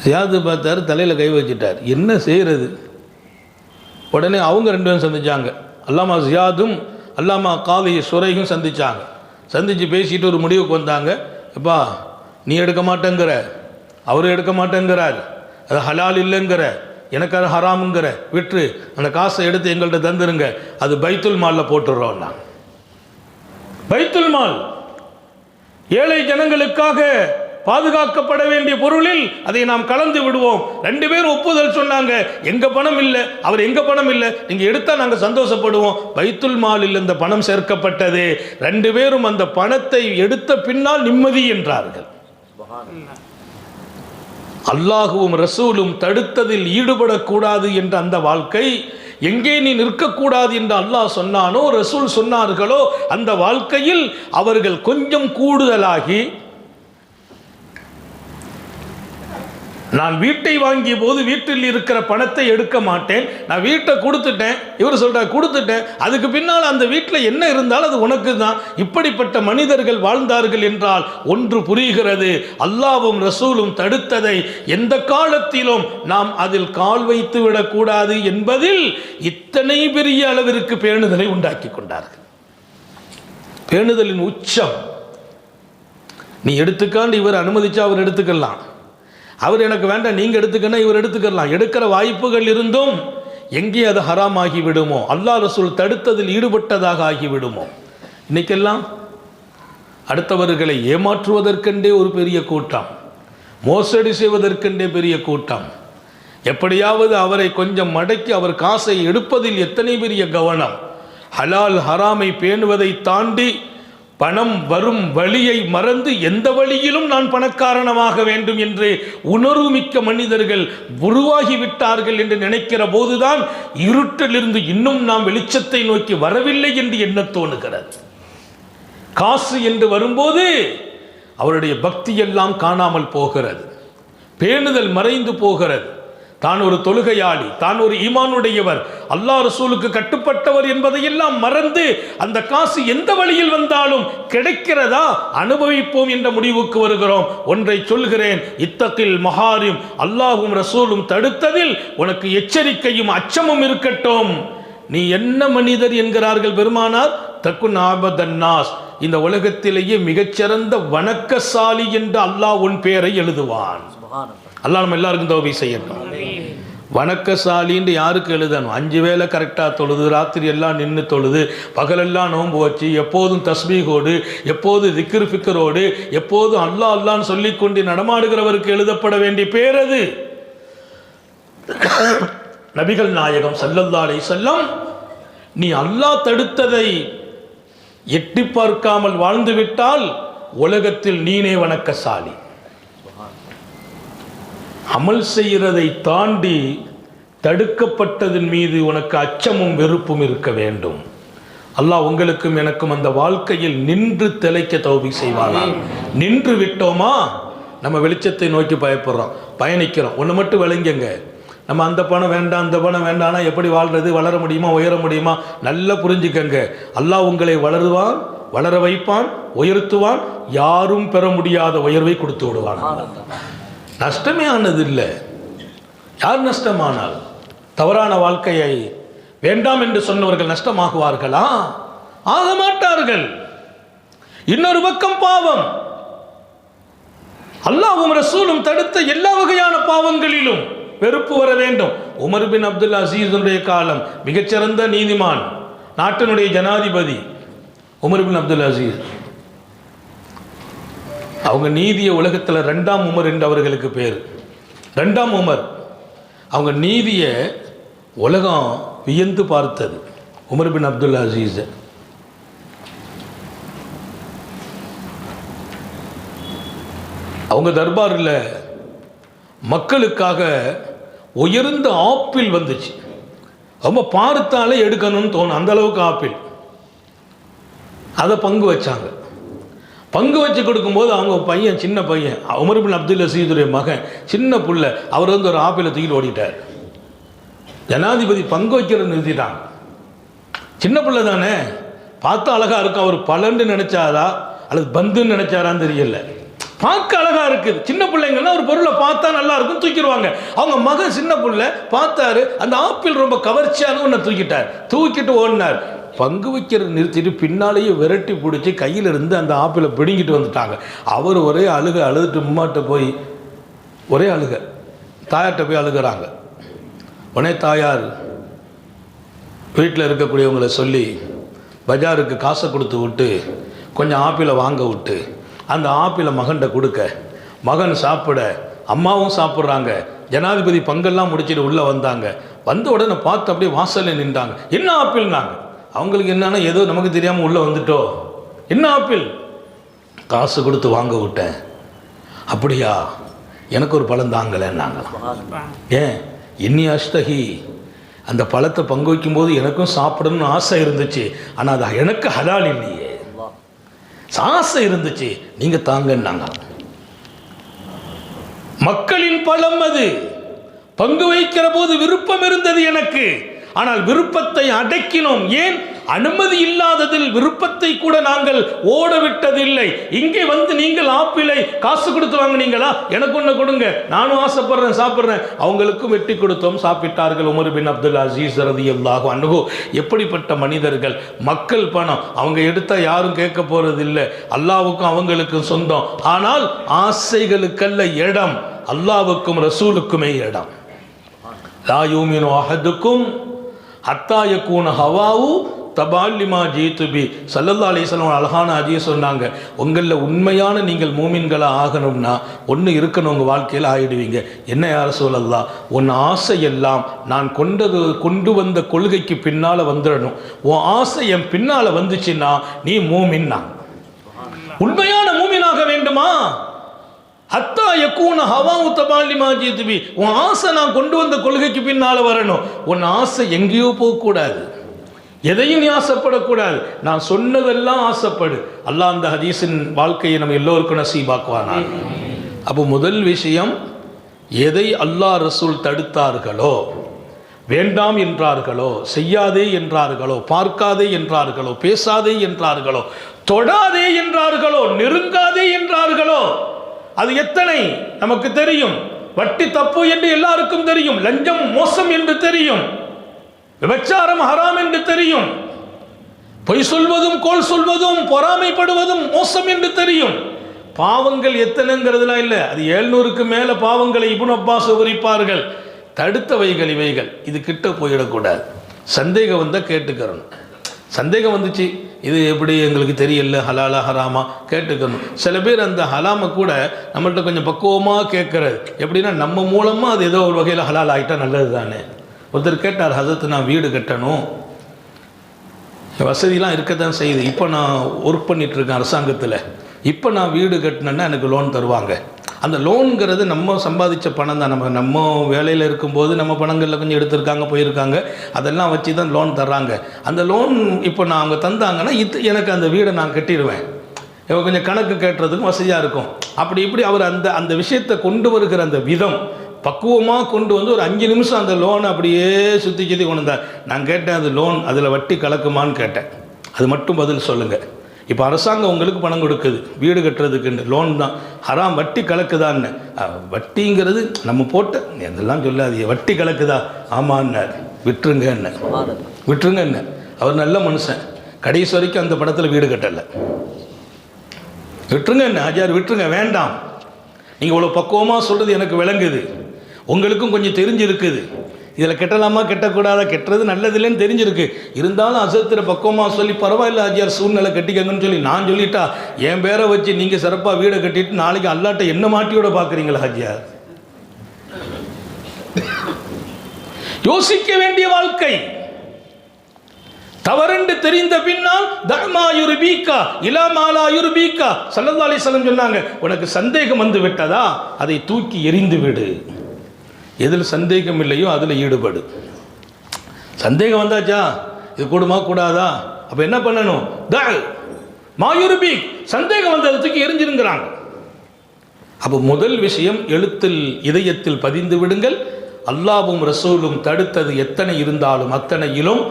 ஜியாது பார்த்தார், தலையில் கை வச்சுட்டார், என்ன செய்கிறது? உடனே அவங்க 2 பேரும் சந்திச்சாங்க. அல்லாமா ஜியாதும் அல்லாமா காதி சுரையும் சந்தித்தாங்க. சந்தித்து பேசிட்டு ஒரு முடிவுக்கு வந்தாங்க. எப்பா, நீ எடுக்க மாட்டேங்கிற, அவரும் எடுக்க மாட்டேங்கிறார், அது ஹலால் இல்லைங்கிற, எனக்கு அது ஹராமுங்கிற, விட்டு அந்த காசை எடுத்து எங்கள்கிட்ட தந்துருங்க, அது பைத்துல் மாலில் போட்டுடுறோம்னா. பைத்துல் மால் ஏழை ஜனங்களுக்காக பாதுகாக்கப்பட வேண்டிய பொருளில் அதை நாம் கலந்து விடுவோம். 2 பேரும் ஒப்புதல் சொன்னாங்க. எங்க பணம் இல்லை, அவர் எங்க பணம் இல்லை, நீங்க எடுத்தா நாங்கள் சந்தோஷப்படுவோம். பைத்துல் மாலில் இந்த பணம் சேர்க்கப்பட்டது. 2 பேரும் அந்த பணத்தை எடுத்த பின்னால் நிம்மதி என்றார்கள். அல்லாஹுவும் ரசூலும் தடுத்ததில் ஈடுபடக்கூடாது என்ற அந்த வாழ்க்கை, எங்கே நீ நிற்கக்கூடாது என்று அல்லாஹ் சொன்னானோ, ரசூல் சொன்னார்களோ, அந்த வாழ்க்கையில் அவர்கள் கொஞ்சம் கூடுதலாகி, நான் வீட்டை வாங்கிய போது வீட்டில் இருக்கிற பணத்தை எடுக்க மாட்டேன், நான் வீட்டை கொடுத்துட்டேன், இவர் சொல்றார் கொடுத்துட்டேன், அதுக்கு பின்னால் அந்த வீட்டில் என்ன இருந்தாலும் அது உனக்கு தான். இப்படிப்பட்ட மனிதர்கள் வாழ்ந்தார்கள் என்றால் ஒன்று புரிகிறது, அல்லாஹ்வும் ரசூலும் தடுத்ததை எந்த காலத்திலும் நாம் அதில் கால் வைத்து விடக்கூடாது என்பதில் இத்தனை பெரிய அளவிற்கு பேணுதலை உண்டாக்கி கொண்டார்கள். பேணுதலின் உச்சம். நீ எடுத்துக்காண்டு இவர் அனுமதிச்சா அவர் எடுத்துக்கலாம், அவர் எனக்கு வேண்டாம் நீங்கள் எடுத்துக்கன்னா இவர் எடுத்துக்கலாம். எடுக்கிற வாய்ப்புகள் இருந்தும் எங்கே அது ஹராம் ஆகிவிடுமோ, அல்லாஹ் ரசூல் தடுத்ததில் ஈடுபட்டதாக ஆகிவிடுமோ. இன்னைக்கெல்லாம் அடுத்தவர்களை ஏமாற்றுவதற்கென்றே ஒரு பெரிய கூட்டம், மோசடி செய்வதற்கென்றே பெரிய கூட்டம். எப்படியாவது அவரை கொஞ்சம் மடக்கி அவர் காசை எடுப்பதில் எத்தனை பெரிய கவனம். ஹலால் ஹராமை பேணுவதை தாண்டி பணம் வரும் வழியை மறந்து எந்த வழியிலும் நான் பணக்காரனாக வேண்டும் என்று உணர்வுமிக்க மனிதர்கள் உருவாகிவிட்டார்கள் என்று நினைக்கிற போதுதான் இருட்டிலிருந்து இன்னும் நாம் வெளிச்சத்தை நோக்கி வரவில்லை என்று எண்ண தோணுகிறது. காசு என்று வரும்போது அவருடைய பக்தி எல்லாம் காணாமல் போகிறது, பேணுதல் மறைந்து போகிறது. தான் ஒரு தொழுகையாளி, தான் ஒரு ஈமானுடையவர், அல்லாஹ் ரசூலுக்கு கட்டுப்பட்டவர் என்பதையெல்லாம் மறந்து அந்த காசு எந்த வழியில் வந்தாலும் கிடைக்கிறதா அனுபவிப்போம் என்ற முடிவுக்கு வருகிறோம். ஒன்றை சொல்கிறேன், இத்தகில் மஹாரிம், அல்லாஹும் ரசூலும் தடுத்ததில் உனக்கு எச்சரிக்கையும் அச்சமும் இருக்கட்டும். நீ என்ன மனிதர் என்கிறார்கள் பெருமானார்? தக்குன் ஆபதன்னாஸ், இந்த உலகத்திலேயே மிகச்சிறந்த வணக்கசாலி என்று அல்லாஹ் உன் பெயரை எழுதுவான். அல்லாஹ் நம்ம எல்லாருக்கும் தௌபீக் செய்யட்டும். வணக்கசாலின்னு யாருக்கு எழுதணும்? 5 வேளை கரெக்டாக தொழுது, ராத்திரி எல்லாம் நின்று தொழுது, பகலெல்லாம் நோன்பு வச்சு, எப்போதும் தஸ்பீகோடு, எப்போது திக்ர் ஃபிக்ரோடு, எப்போதும் அல்லாஹ் அல்லான்னு சொல்லிக்கொண்டு நடமாடுகிறவருக்கு எழுதப்பட வேண்டிய பேர் அது. நபிகள் நாயகம் ஸல்லல்லாஹு அலைஹி வஸல்லம், நீ அல்லாஹ் தடுத்ததை எட்டி பார்க்காமல் வாழ்ந்து விட்டால் உலகத்தில் நீனே வணக்கசாலி. அமல் செய்கிறதை தாண்டி தடுக்கப்பட்டதன் மீது உனக்கு அச்சமும் வெறுப்பும் இருக்க வேண்டும். அல்லாஹ் உங்களுக்கும் எனக்கும் அந்த வாழ்க்கையில் நின்று திளைக்க தௌபீக் செய்வானா. நின்று விட்டோமா நம்ம வெளிச்சத்தை நோக்கி பயணிக்கிறோம். ஒன்று மட்டும் விளங்குங்க, நம்ம அந்த பணம் வேண்டாம் இந்த பணம் வேண்டாம்னா எப்படி வாழ்றது? வளர முடியுமா? உயர முடியுமா? நல்லா புரிஞ்சுக்கங்க, அல்லாஹ் உங்களை வளருவான், வளர வைப்பான், உயர்த்துவான். யாரும் பெற முடியாத உயர்வை கொடுத்து விடுவான். நஷ்டமே ஆனது இல்லை. யார் நஷ்டமானால்? தவறான வாழ்க்கையை வேண்டாம் என்று சொன்னவர்கள் நஷ்டமாகுவார்களா? ஆக மாட்டார்கள். இன்னொரு பக்கம் பாவம், அல்லாஹ்வும் ரசூலும் தடுத்த எல்லா வகையான பாவங்களிலும் வெறுப்பு வர வேண்டும். உமர் பின் அப்துல் அசீஸுடைய காலம், மிகச்சிறந்த நீதிமான், நாட்டினுடைய ஜனாதிபதி உமர் பின் அப்துல் அசீஸ். அவங்க நீதியை உலகத்தில் 2ஆம் உமர் என்று அவர்களுக்கு பேர். 2ஆம் உமர். அவங்க நீதியை உலகம் வியந்து பார்த்தது. உமர் பின் அப்துல் அசீஸ் அவங்க தர்பாரில் மக்களுக்காக உயர்ந்த ஆப்பிள் வந்துச்சு. ரொம்ப பார்த்தாலே எடுக்கணும்னு தோணும், அந்த அளவுக்கு ஆப்பிள். அதை பங்கு வச்சாங்க. பங்கு வச்சு கொடுக்கும்போது அவங்க பையன், சின்ன பையன், உமர் பின் அப்துல் அசீஸுடைய மகன், சின்ன புள்ள, அவர் வந்து ஒரு ஆப்பிளை தூக்கிட்டு ஓடிட்டார். ஜனாதிபதி பங்கு வைக்கிறது நிறுத்திட்டாங்க. சின்ன பிள்ளை தானே, பார்த்தா அழகா இருக்கும். அவர் பலன்னு நினைச்சாரா அல்லது பந்துன்னு நினைச்சாரான்னு தெரியல. பார்க்க அழகா இருக்குது. சின்ன பிள்ளைங்கன்னா ஒரு பொருளை பார்த்தா நல்லா இருக்கும், தூக்கிடுவாங்க. அவங்க மகன் சின்ன பிள்ளை பார்த்தாரு, அந்த ஆப்பிள் ரொம்ப கவர்ச்சியான ஒன்றை தூக்கிட்டார். தூக்கிட்டு ஓடினார். பங்கு வைக்கிறது நிறுத்திட்டு பின்னாலேயே விரட்டி பிடிச்சி கையில் இருந்து அந்த ஆப்பிளை பிடுங்கிட்டு வந்துட்டாங்க. அவர் ஒரே அழுதுட்டு உம்மாட்ட போய் ஒரே தாயார்கிட்ட போய் அழுகிறாங்க. உடனே தாயார் வீட்டில் இருக்கக்கூடியவங்களை சொல்லி பஜாருக்கு காசை கொடுத்து விட்டு கொஞ்சம் ஆப்பிளை வாங்க விட்டு அந்த ஆப்பிளை மகன்கிட்ட கொடுக்க, மகன் சாப்பிட, அம்மாவும் சாப்பிட்றாங்க. ஜனாதிபதி பங்கெல்லாம் முடிச்சுட்டு உள்ளே வந்தாங்க. வந்த உடனே பார்த்து அப்படியே வாசலில் நின்றாங்க. என்ன ஆப்பிள்னாங்க. அவங்களுக்கு என்னன்னா ஏதோ நமக்கு தெரியாமல் உள்ளே வந்துட்டோ. என்ன ஆப்பிள்? காசு கொடுத்து வாங்க விட்டேன். அப்படியா, எனக்கு ஒரு பழம் தாங்கலைன்னாங்களாம். ஏன்? இன்னி அஷ்டகி, அந்த பழத்தை பங்கு வைக்கும்போது எனக்கும் சாப்பிடணும்னு ஆசை இருந்துச்சு, ஆனால் அது எனக்கு ஹலால் இல்லையே. ஆசை இருந்துச்சு, நீங்கள் தாங்கன்னாங்க. மக்களின் பழம் அது. பங்கு வைக்கிற போது விருப்பம் இருந்தது எனக்கு, ஆனால் விருப்பத்தை அடக்கினோம். ஏன்? அனுமதி இல்லாததில் விருப்பத்தை கூட நாங்கள் ஓடவிட்டதில்லை. இங்கே வந்து நீங்கள் ஆப்பிளை காசு கொடுத்து வாங்கினீங்களா, எனக்கு ஒன்று கொடுங்க, நானும் ஆசைப்படுறேன், சாப்பிட்றேன். அவங்களுக்கும் வெட்டி கொடுத்தோம், சாப்பிட்டார்கள். உமர் பின் அப்துல் அசீஸ் ரலியல்லாஹு அன்ஹு எப்படிப்பட்ட மனிதர்கள். மக்கள் பணம் அவங்க எடுத்தால் யாரும் கேட்க போறது இல்லை, அல்லாஹ்வுக்கும் அவங்களுக்கும் சொந்தம். ஆனால் ஆசைகளுக்கல்ல இடம், அல்லாஹ்வுக்கும் ரசூலுக்குமே இடம். லா யூமினு அஹதுக்கும் ஹத்தா யகூன ஹவாவு தபாலிமா ஜீத்துபி. ஸல்லல்லாஹு அலைஹி வஸல்லம் அழகான ஹதீஸ் சொன்னாங்க, உங்களில் உண்மையான நீங்கள் மூமின்களாக ஆகணும்னா ஒன்று இருக்கணும், உங்கள் வாழ்க்கையில் ஆகிடுவீங்க. என்ன யா ரசூலல்லாஹ்? உன் ஆசையெல்லாம் நான் கொண்டு வந்த கொள்கைக்கு பின்னால் வந்துடணும். உன் ஆசை என் பின்னால் வந்துச்சுன்னா நீ மூமின்னா. உண்மையான மூமினாக வேண்டுமா? ஹத்தா யக்கூன ஹவாஉ தபாலிமா ஜிதுபி. உன் ஆசை நான் கொண்டு வந்த கொள்கைக்கு பின்னால வரணும். உன் ஆசை எங்கேயோ போகக்கூடாது, எதையும் நீ ஆசைப்படக்கூடாது. நான் சொன்னதெல்லாம் ஆசைப்படு. அல்லாஹ் அந்த ஹதீஸின் வாழ்க்கையை நம்ம எல்லோருக்கும் நசீபாக்குவானா. அப்போ முதல் விஷயம், எதை அல்லாஹ் ரசூல் தடுத்தார்களோ, வேண்டாம் என்றார்களோ, செய்யாதே என்றார்களோ, பார்க்காதே என்றார்களோ, பேசாதே என்றார்களோ, தொடாதே என்றார்களோ, நெருங்காதே என்றார்களோ, அது எத்தனை நமக்கு தெரியும். வட்டி தப்பு என்று எல்லாருக்கும் தெரியும், லஞ்சம் மோசம் என்று தெரியும், விபச்சாரம் ஹராம் என்று தெரியும், பொய் சொல்வதும் கோல் சொல்வதும் பொறாமைப்படுவதும் மோசம் என்று தெரியும். பாவங்கள் எத்தனைங்கிறதுலாம் இல்லை, அது 700க்கு மேல பாவங்களை இப்னு அப்பாஸ் விவரிப்பார்கள். தடுத்தவைகள் இவைகள், இது கிட்ட போயிடக்கூடாது. சந்தேகம் வந்தால் கேட்டுக்கிறணும். சந்தேகம் வந்துச்சு, இது எப்படி எங்களுக்கு தெரியல, ஹலாலா ஹராமா கேட்டுக்கணும். சில பேர் அந்த ஹலாமை கூட நம்மள்கிட்ட கொஞ்சம் பக்குவமாக கேட்கறது எப்படின்னா, நம்ம மூலமாக அது ஏதோ ஒரு வகையில் ஹலால் ஆகிட்டா நல்லது தானே. ஒருத்தர் கேட்டார், ஹதரத்து நான் வீடு கட்டணும், வசதிலாம் இருக்கத்தான் செய்யுது, இப்போ நான் ஒர்க் பண்ணிகிட்ருக்கேன் அரசாங்கத்தில், இப்போ நான் வீடு கட்டினேன்னா எனக்கு லோன் தருவாங்க. அந்த லோனுங்கிறது நம்ம சம்பாதிச்ச பணம் தான். நம்ம வேலையில் இருக்கும்போது நம்ம பணங்களில் கொஞ்சம் எடுத்திருக்காங்க, போயிருக்காங்க, அதெல்லாம் வச்சு தான் லோன் தர்றாங்க. அந்த லோன் இப்போ நான் அவங்க தந்தாங்கன்னா எனக்கு அந்த வீடை நான் கட்டிடுவேன். கொஞ்சம் கணக்கு கேட்டுறதுக்கும் வசதியாக இருக்கும். அப்படி இப்படி அவர் அந்த விஷயத்தை கொண்டு வருகிற அந்த விதம் பக்குவமாக கொண்டு வந்து ஒரு 5 நிமிஷம் அந்த லோனை அப்படியே சுற்றி கொண்டு வந்தார். நான் கேட்டேன், அது லோன் அதில் வட்டி கலக்குமான்னு கேட்டேன். அது மட்டும் பதில் சொல்லுங்கள். இப்போ அரசாங்கம் உங்களுக்கு பணம் கொடுக்குது வீடு கட்டுறதுக்குன்னு, லோன் தான், ஹராம் வட்டி கலக்குதான்னு. வட்டிங்கிறது நம்ம போட்ட இதெல்லாம் சொல்லாதீங்க, வட்டி கலக்குதா, ஆமான்னார். விட்டுருங்க என்ன. அவர் நல்ல மனுஷன், கடைசி வரைக்கும் அந்த படத்தில் வீடு கட்டலை. விட்டுருங்க என்ன ஆஜார், விட்டுருங்க, வேண்டாம். நீங்கள் இவ்வளோ பக்குவமாக சொல்கிறது எனக்கு விளங்குது, உங்களுக்கும் கொஞ்சம் தெரிஞ்சிருக்குது, இதில் கெட்டலாமா கெட்டக்கூடாதா, கெட்டுறது நல்லதில்லைன்னு தெரிஞ்சிருக்கு, இருந்தாலும் அசத்திர பக்குவமாக சொல்லி பரவாயில்ல ஆஜியார் சூழ்நிலை கட்டிக்கங்கன்னு சொல்லி நான் சொல்லிட்டா என் பேரை வச்சு நீங்கள் சிறப்பாக வீடை கட்டிட்டு நாளைக்கு அல்லாட்ட என்ன மாட்டியோட பார்க்குறீங்களா ஹாஜியார்? யோசிக்க வேண்டிய வாழ்க்கை. தவறுண்டு தெரிந்த பின்னால் தர்மா யுர்பீகா இலா மாலா யுர்பீகா ஸல்லல்லாஹு அலைஹி வஸல்லம் சொன்னாங்க, உனக்கு சந்தேகம் வந்து விட்டதா அதை தூக்கி எறிந்து விடு. எதில் சந்தேகம் இல்லையோ அதில் ஈடுபடு. சந்தேகம் வந்தாச்சா, இது கூடுமா கூடாதா, அப்போ என்ன பண்ணணும்? மாயுருபி, சந்தேகம் வந்து அதை தூக்கி எரிஞ்சிருங்கிறாங்க. அப்போ முதல் விஷயம், எழுத்தில் இதயத்தில் பதிந்து விடுங்கள். அல்லாஹ்வும் ரசூலும் தடுத்தது எத்தனை இருந்தாலும் அத்தனையிலும்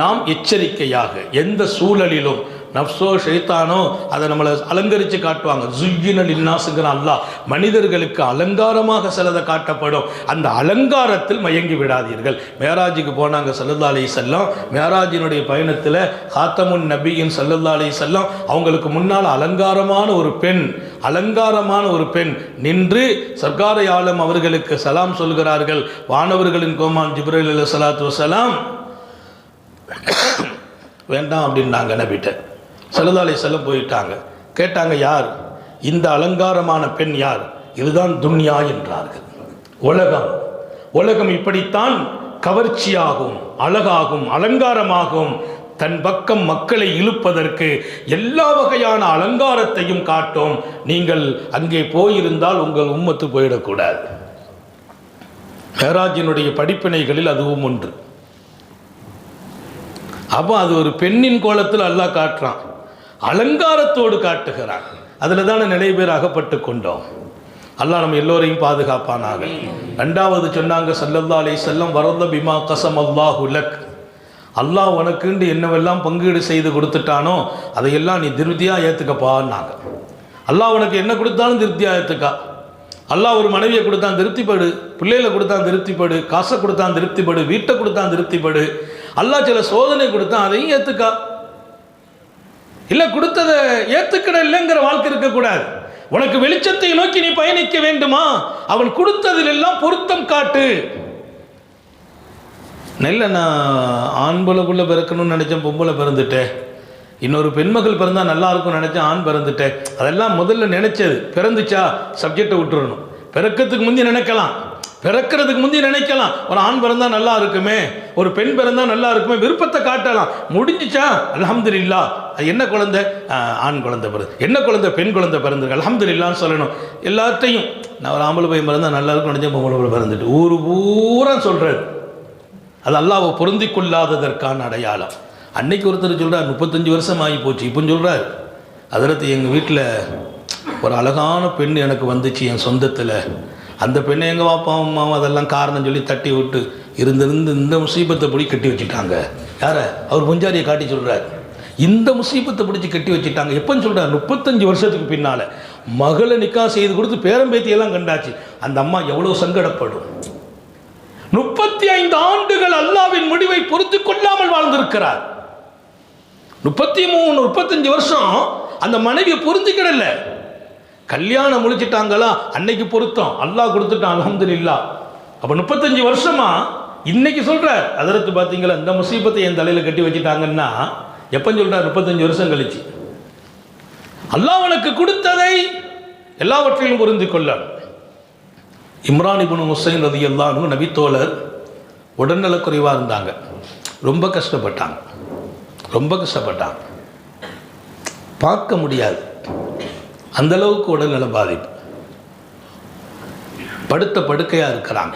நாம் எச்சரிக்கையாக, எந்த சூழலிலும் நப்சோ ஷைத்தானோ அதை நம்மளை அலங்கரித்து காட்டுவாங்க. ஜுய்யின லின்னாஸுங்கிற அல்லாஹ் மனிதர்களுக்கு அலங்காரமாக சிலதை காட்டப்படும், அந்த அலங்காரத்தில் மயங்கி விடாதீர்கள். மேராஜுக்கு போனாங்க ஸல்லல்லாஹு அலைஹி வஸல்லம். மேராஜினுடைய பயணத்தில் ஹாத்தமுன் நபியின் ஸல்லல்லாஹு அலைஹி வஸல்லம் அவங்களுக்கு முன்னால் அலங்காரமான ஒரு பெண் நின்று சர்க்காரை ஆலம் அவர்களுக்கு சலாம் சொல்கிறார்கள். வானவர்களின் கோமான் ஜிப்ரீல் அலைஹிஸ்ஸலாத்து வஸலாம் வேண்டாம் அப்படின்னாங்க நபிட்ட. ஸல்லல்லாஹு அலைஹி வஸல்லம் போயிட்டாங்க. கேட்டாங்க, யார் இந்த அலங்காரமான பெண், யார்? இதுதான் துன்யா என்றார்கள். உலகம் இப்படித்தான் கவர்ச்சியாகும், அழகாகும், அலங்காரமாகும். தன் பக்கம் மக்களை இழுப்பதற்கு எல்லா வகையான அலங்காரத்தையும் காட்டும். நீங்கள் அங்கே போயிருந்தால் உங்கள் உம்மத்து போயிடக்கூடாது. மேராஜினுடைய படிப்பினைகளில் அதுவும் ஒன்று. அப்போ அது ஒரு பெண்ணின் கோலத்தில் அல்லாஹ் காட்டுறான், அலங்காரத்தோடு காட்டுகிறான். அதில் தானே நிறைய பேர் அகப்பட்டு கொண்டோம். அல்லாஹ் நம்ம எல்லோரையும் பாதுகாப்பானாக. 2வது சொன்னாங்க ஸல்லல்லாஹு அலைஹி வஸல்லம், வரத பிமா கஸம் அல்லாஹு லக், அல்லாஹ் உனக்குண்டு என்னவெல்லாம் பங்கீடு செய்து கொடுத்துட்டானோ அதையெல்லாம் நீ திருப்தியாக ஏற்றுக்கப்பான்னாங்க. அல்லாஹ் உனக்கு என்ன கொடுத்தாலும் திருப்தியாக ஏற்றுக்கா. அல்லாஹ் ஒரு மனைவியை கொடுத்தான் திருப்திப்படு, பிள்ளைகளை கொடுத்தான் திருப்திப்படு, காசை கொடுத்தான் திருப்திப்படு, வீட்டை கொடுத்தான் திருப்திப்படு. அல்லாஹ் சில சோதனை கொடுத்தான், அதையும் ஏற்றுக்கா. இல்லை கொடுத்ததை ஏற்றுக்கிட இல்லைங்கிற வாழ்க்கை இருக்கக்கூடாது. உனக்கு வெளிச்சத்தை நோக்கி நீ பயணிக்க வேண்டுமா, அவன் கொடுத்ததில் எல்லாம் பொருத்தம் காட்டு. நெல்ல நான் ஆண்புலக்குள்ளே பிறக்கணும்னு நினச்சேன், பொம்பளை பிறந்துட்டேன். இன்னொரு பெண்மகள் பிறந்தால் நல்லா இருக்கும்னு நினச்சேன், ஆண் பிறந்துட்டேன். அதெல்லாம் முதல்ல நினச்சது, பிறந்துச்சா சப்ஜெக்டை விட்டுறணும். பிறக்கிறதுக்கு முந்தி நினைக்கலாம், பிறக்கிறதுக்கு முந்தி நினைக்கலாம், ஒரு ஆண் பிறந்தா நல்லா இருக்குமே, ஒரு பெண் பிறந்தா நல்லா இருக்குமே, விருப்பத்தை காட்டலாம். முடிஞ்சிச்சா அல்ஹம்துலில்லாஹ். என்ன குழந்தை? ஆண் குழந்தை பிறகு, என்ன குழந்தை? பெண் குழந்தை பிறந்திருக்கு, அல்ஹம்துலில்லாஹ்னு சொல்லணும். எல்லாத்தையும் நான் ஒரு ஆம்பளை பையன் பிறந்தா நல்லா இருக்கும் நினைச்சேன், பொம்பளை பிள்ளை பிறந்துட்டு ஊர் பூரா சொல்கிறது. அது அல்லாஹ்வை பொருந்தி கொள்ளாததற்கான அடையாளம். அன்னைக்கு ஒருத்தர் சொல்கிறார் 35 வருஷம் ஆகி போச்சு, இப்போ சொல்கிறார், அதற்கு எங்கள் வீட்டில் ஒரு அழகான பெண் எனக்கு வந்துச்சு என் சொந்தத்தில், அந்த பெண்ணை எங்கள் பாப்பாவும் அம்மாவும் அதெல்லாம் காரணம் சொல்லி தட்டி விட்டு இருந்திருந்து இந்த முசீபத்தை பிடி கட்டி வச்சுட்டாங்க. யாரை? அவர் பொஞ்சாரியை காட்டி சொல்கிறார், இந்த முசீபத்தை பிடிச்சி கட்டி வச்சுட்டாங்க. எப்போன்னு சொல்கிறார்? 35 வருஷத்துக்கு பின்னால் மகளை நிக்கா செய்து கொடுத்து பேரம்பேத்தியெல்லாம் கண்டாச்சு. அந்த அம்மா எவ்வளோ சங்கடப்படும். 35 ஆண்டுகள் அல்லாஹ்வின் முடிவை பொறுத்து கொள்ளாமல் வாழ்ந்திருக்கிறார். 33 35 வருஷம் அந்த மனைவியை பொருந்திக்கிடல. கல்யாணம் முடிச்சிட்டாங்களா, அன்னைக்கு பொருத்தம் அல்லாஹ் கொடுத்துட்டான், அல்ஹம்துலில்லாஹ். அப்போ 35 வருஷமா இன்னைக்கு சொல்றார், அதற்கு பார்த்தீங்களா இந்த முசீபத்தை என் தலையில் கட்டி வச்சுட்டாங்கன்னா எப்போ சொல்றார்? 35 வருஷம் கழிச்சு. அல்லாஹ் உனக்கு கொடுத்ததை எல்லாவற்றையும் பொருந்திக் கொள்ள. இம்ரான் இப்னு ஹுசைன் ரலியல்லாஹு அன்ஹு நபித்தோழர் உடல்நலக்குறைவாக இருந்தாங்க, ரொம்ப கஷ்டப்பட்டாங்க, ரொம்ப கஷ்டப்பட்டாங்க, பார்க்க முடியாது அந்த அளவுக்கு உடல்நல பாதிப்பு. படுத்த படுக்கையாக இருக்கிறாங்க,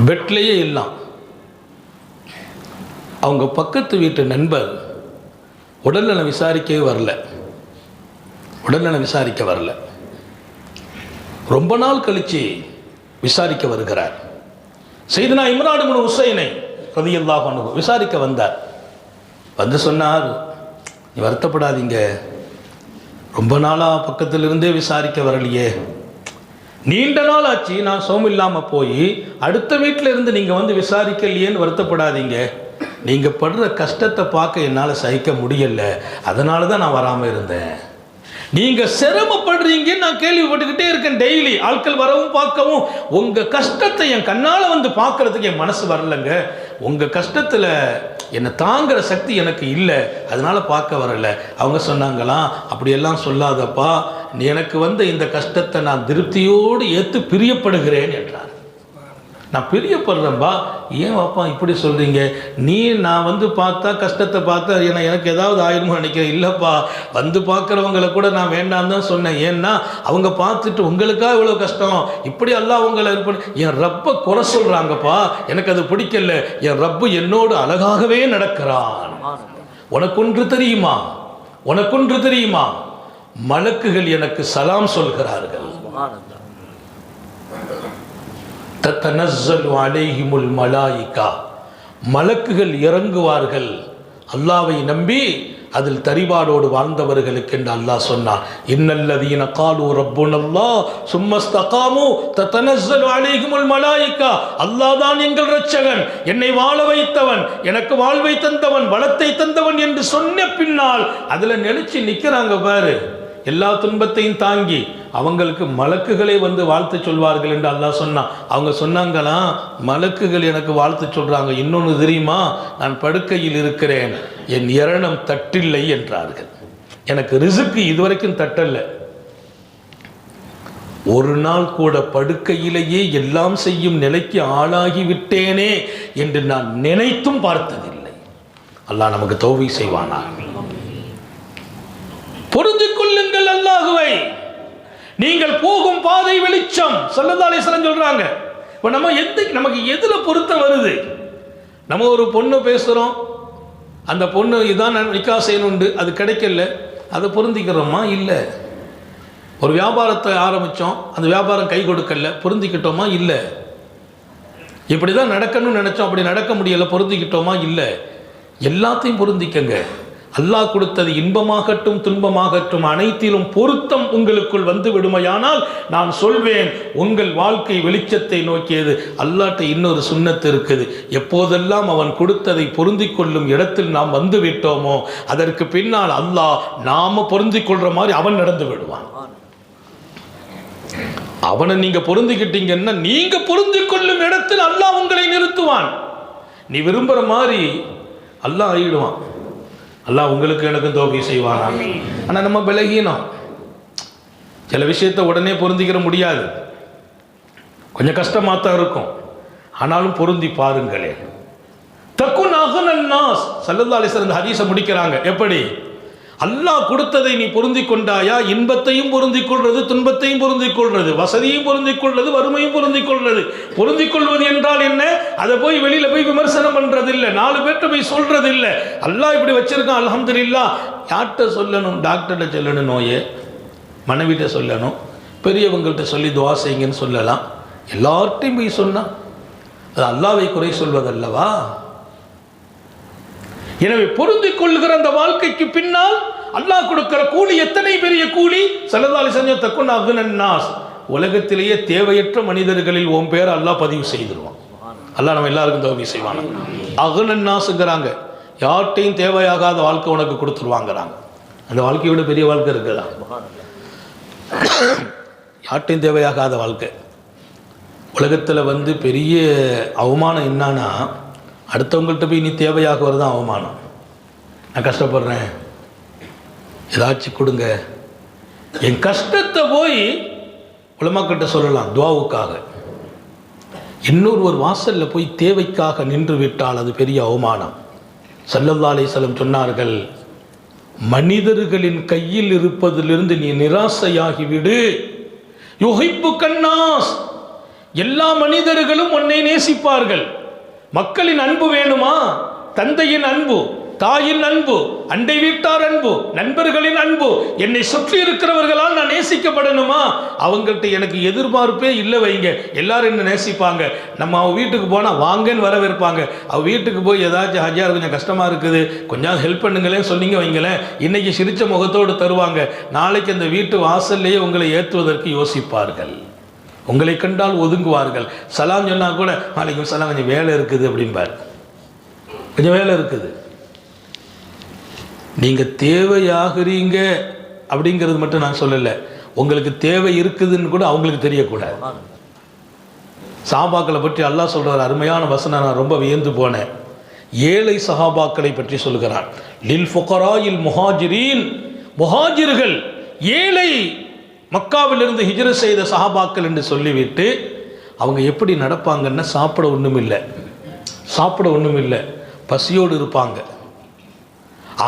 பெட்லேயே இல்லாம். அவங்க பக்கத்து வீட்டு நண்பர் உடல்நலம் விசாரிக்கவே வரல, உடல்நலம் விசாரிக்க வரல. ரொம்ப நாள் கழித்து விசாரிக்க வருகிறார். சையதுனா இம்ரான் இப்னு ஹுசைனை ரலியல்லாஹு அன்ஹு விசாரிக்க வந்தார். வந்து சொன்னார், நீ வருத்தப்படாதீங்க, ரொம்ப நாளாக பக்கத்திலிருந்தே விசாரிக்க வரலையே, நீண்ட நாள் ஆச்சு நான் சோம் இல்லாமல் போய் அடுத்த வீட்டில் இருந்து நீங்கள் வந்து விசாரிக்கலையேன்னு வருத்தப்படாதீங்க, நீங்கள் படுற கஷ்டத்தை பார்க்க என்னால் சகிக்க முடியலை, அதனால தான் நான் வராமல் இருந்தேன். நீங்கள் சிரமப்படுறீங்கன்னு நான் கேள்விப்பட்டுக்கிட்டே இருக்கேன், டெய்லி ஆட்கள் வரவும் பார்க்கவும். உங்கள் கஷ்டத்தை என் கண்ணால் வந்து பார்க்கறதுக்கு என் மனசு வரலைங்க, உங்கள் கஷ்டத்தில் என்னை தாங்குகிற சக்தி எனக்கு இல்லை, அதனால் பார்க்க வரலை. அவங்க சொன்னாங்களாம், அப்படியெல்லாம் சொல்லாதப்பா, எனக்கு வந்த இந்த கஷ்டத்தை நான் திருப்தியோடு ஏற்று பிரியப்படுகிறேன் என்றார். நான் பிரியப்படுறேன்பா. ஏன் வாப்பா இப்படி சொல்கிறீங்க? நான் வந்து பார்த்தா கஷ்டத்தை பார்த்தா எனக்கு ஏதாவது ஆயிடுமோ நினைக்கிறேன். இல்லைப்பா, வந்து பார்க்குறவங்களை கூட நான் வேண்டாம் தான் சொன்னேன். ஏன்னா அவங்க பார்த்துட்டு உங்களுக்காக இவ்வளோ கஷ்டம், இப்படி எல்லாம் அவங்கள என் ரப்பை குறை சொல்கிறாங்கப்பா, எனக்கு அது பிடிக்கல. என் ரப்பு என்னோடு அழகாகவே நடக்கிறான். உனக்கொன்று தெரியுமா, உனக்கொன்று தெரியுமா, மலக்குகள் எனக்கு சலாம் சொல்கிறார்கள். தத்தனஸ்ஸலு அலைஹிமுல் மலாயிகா, மலக்குகள் இறங்குவார்கள் அல்லாவை நம்பி அதில் தரிபாடோடு வாழ்ந்தவர்களுக்கு என்று அல்லாஹ் சொன்னான். இன்னல்லதீன காலு ரப்புனல்லாஹ் சும்மஸ்தகாமு தத்தனஸ்ஸலு அலைஹிமுல் மலாயிகா, அல்லாஹ் தான் எங்கள் இரட்சகன், என்னை வாழ வைத்தவன், எனக்கு வாழ்வை தந்தவன், வளத்தை தந்தவன் என்று சொன்ன பின்னால் அதில் நிலைச்சு நிற்கிறாங்க பாரு, எல்லா துன்பத்தையும் தாங்கி அவங்களுக்கு மலக்குகளே வந்து வாழ்த்து சொல்வார்கள் என்று அல்லாஹ் சொன்னான். அவங்க சொன்னாங்களாம், மலக்குகள் எனக்கு வாழ்த்து சொல்கிறாங்க, இன்னொன்று தெரியுமா, நான் படுக்கையில் இருக்கிறேன், என் இரணம் தட்டில்லை என்றார்கள். எனக்கு ரிசுக்கு இதுவரைக்கும் தட்டல்ல, ஒரு நாள் கூட படுக்கையிலேயே எல்லாம் செய்யும் நிலைக்கு ஆளாகிவிட்டேனே என்று நான் நினைத்தும் பார்த்ததில்லை. அல்லாஹ் நமக்கு தௌஃபீக் செய்வானா. புரிந்து கொள்ளுங்கள் அல்லாஹுவை, நீங்கள் போகும் பாதை வெளிச்சம். ஸல்லல்லாஹு அலைஹி வஸல்லம் சொல்றாங்க. இப்போ நமக்கு எதுல பொருத்தம் வருது? நம்ம ஒரு பொண்ணு பேசுகிறோம், அந்த பொண்ணு இதான் நிக்கா செய்யணுண்டு, அது கிடைக்கல, அதை பொருந்திக்கிறோமா? இல்லை. ஒரு வியாபாரத்தை ஆரம்பித்தோம், அந்த வியாபாரம் கை கொடுக்கல, பொருந்திக்கிட்டோமா? இல்லை. இப்படி தான் நடக்கணும்னு நினச்சோம், அப்படி நடக்க முடியலை, பொருந்திக்கிட்டோமா? இல்லை. எல்லாத்தையும் பொருந்திக்கங்க. அல்லாஹ் கொடுத்தது இன்பமாகட்டும் துன்பமாகட்டும் அனைத்திலும் பொருத்தம் உங்களுக்குள் வந்து விடுமையானால் நான் சொல்வேன், உங்கள் வாழ்க்கை வெளிச்சத்தை நோக்கியது. அல்லாஹ்ட்ட இன்னொரு சுன்னத்து இருக்குது, எப்போதெல்லாம் அவன் கொடுத்ததை பொருந்திக் கொள்ளும் இடத்தில் நாம் வந்து விட்டோமோ அதற்கு பின்னால் அல்லாஹ் நாம பொருந்திக் கொள்ற மாதிரி அவன் நடந்து விடுவான். அவனை நீங்க பொருந்திக்கிட்டீங்கன்னா நீங்க பொருந்திக் கொள்ளும் இடத்தில் அல்லாஹ் உங்களை நிறுத்துவான். நீ விரும்புகிற மாதிரி அல்லாஹ் ஆகிடுவான். அல்லாஹ் உங்களுக்கு எனக்கும் தௌஃபீக் செய்வானா. ஆனால் நம்ம பலகீனம், சில விஷயத்தை உடனே பொருந்திக்கிற முடியாது, கொஞ்சம் கஷ்டமாக தான் இருக்கும். ஆனாலும் பொருந்தி பாருங்களே. தக்குன் அகனன் நாஸ் ஸல்லல்லாஹு அலைஹி வஸல்லம் ஹதீஸை முடிக்கிறாங்க. எப்படி? அல்லாஹ் கொடுத்ததை நீ பொருந்திக் கொண்டாயா, இன்பத்தையும் பொருந்திக் கொள்வது, துன்பத்தையும் பொருந்திக் கொள்வது, வசதியும் பொருந்திக் கொள்வது, வறுமையும் பொருந்திக் கொள்வது. பொருந்திக் கொள்வது என்றால் என்ன? அதை போய் வெளியில போய் விமர்சனம் பண்றது இல்லை, 4 பேர்கிட்ட போய் சொல்றது இல்லை. அல்லாஹ் இப்படி வச்சிருக்கான் அல்ஹம்துலில்லாஹ். யார்கிட்ட சொல்லணும்? டாக்டர்கிட்ட சொல்லணும், நோயை மனைவிட்ட சொல்லணும், பெரியவங்கள்ட்ட சொல்லி துஆ செய்யுங்கன்னு சொல்லலாம். எல்லார்ட்டையும் போய் சொன்னா அது அல்லாஹ்வை குறை சொல்வதல்லவா? எனவே பொருந்திக் கொள்ளுகிற அந்த வாழ்க்கைக்கு பின்னால் அல்லாஹ் கொடுக்கிற கூலி எத்தனை பெரிய கூலி! ஸல்லல்லாஹு அலைஹி வஸல்லம் தக்குன் அக்னன் நாஸ், உலகத்திலேயே தேவையற்ற மனிதர்களில் உன் பேர் அல்லாஹ் பதிவு செய்திருவான். அல்லாஹ் நம்ம எல்லாருக்கும் தௌஃபீக் செய்வான். அக்னன் நாஸ்ங்கறாங்க, யார்ட்டையும் தேவையாகாத வாழ்க்கை உனக்கு கொடுத்துருவாங்கிறாங்க. அந்த வாழ்க்கையை விட பெரிய வாழ்க்கை இருக்குதா? யார்ட்டையும் தேவையாகாத வாழ்க்கை. உலகத்தில் பெரிய அவமானம் என்னன்னா, அடுத்தவங்கள்ட்ட போய் நீ தேவையாக வருதான் அவமானம். நான் கஷ்டப்படுறேன், ஏதாச்சும் கொடுங்க. என் கஷ்டத்தை போய் உலமாக்கிட்ட சொல்லலாம் துஆவுக்காக. இன்னொரு வாசலில் போய் தேவைக்காக நின்று விட்டால் அது பெரிய அவமானம். ஸல்லல்லாஹு அலைஹி வஸல்லம் சொன்னார்கள், மனிதர்களின் கையில் இருப்பதிலிருந்து நீ நிராசையாகிவிடு. யுஹிப்புக்கன் நாஸ், எல்லா மனிதர்களும் உன்னை நேசிப்பார்கள். மக்களின் அன்பு வேணுமா? தந்தையின் அன்பு, தாயின் அன்பு, அண்டை வீட்டார் அன்பு, நண்பர்களின் அன்பு, என்னை சுற்றி இருக்கிறவர்களால் நான் நேசிக்கப்படணுமா? அவங்கள்ட்ட எனக்கு எதிர்பார்ப்பே இல்லை வைங்க, எல்லாரும் என்ன நேசிப்பாங்க. நம்ம அவ வீட்டுக்கு போனால் வாங்கன்னு வரவேற்பாங்க. அவ வீட்டுக்கு போய் ஏதாச்சும் ஹஜ்ஜார் கொஞ்சம் கஷ்டமாக இருக்குது, கொஞ்சம் ஹெல்ப் பண்ணுங்களேன் சொன்னீங்க வைங்களேன், இன்னைக்கு சிரிச்ச முகத்தோடு தருவாங்க. நாளைக்கு அந்த வீட்டு வாசல்லையே உங்களை ஏற்றுவதற்கு யோசிப்பார்கள். உங்களை கண்டால் ஒதுங்குவார்கள். சலாம் சொன்னால் கூட நாளைக்கு சலாம், கொஞ்சம் வேலை இருக்குது அப்படின்பார். கொஞ்சம் வேலை இருக்குது. நீங்கள் தேவையாகிறீங்க அப்படிங்கிறது மட்டும் நான் சொல்லலை, உங்களுக்கு தேவை இருக்குதுன்னு கூட அவங்களுக்கு தெரியக்கூடாது. சஹாபாக்களை பற்றி அல்லாஹ் சொல்கிறார், அருமையான வசனம், நான் ரொம்ப வியந்து போனேன். ஏழை சஹாபாக்களை பற்றி சொல்கிறான். லில் ஃபுகராயில் முஹாஜிரீன், முஹாஜிர்கள் ஏழை மக்காவிலிருந்து ஹிஜ்ரத் செய்த சஹாபாக்கள் என்று சொல்லிவிட்டு அவங்க எப்படி நடப்பாங்கன்னா, சாப்பிட ஒன்றும் இல்லை, பசியோடு இருப்பாங்க.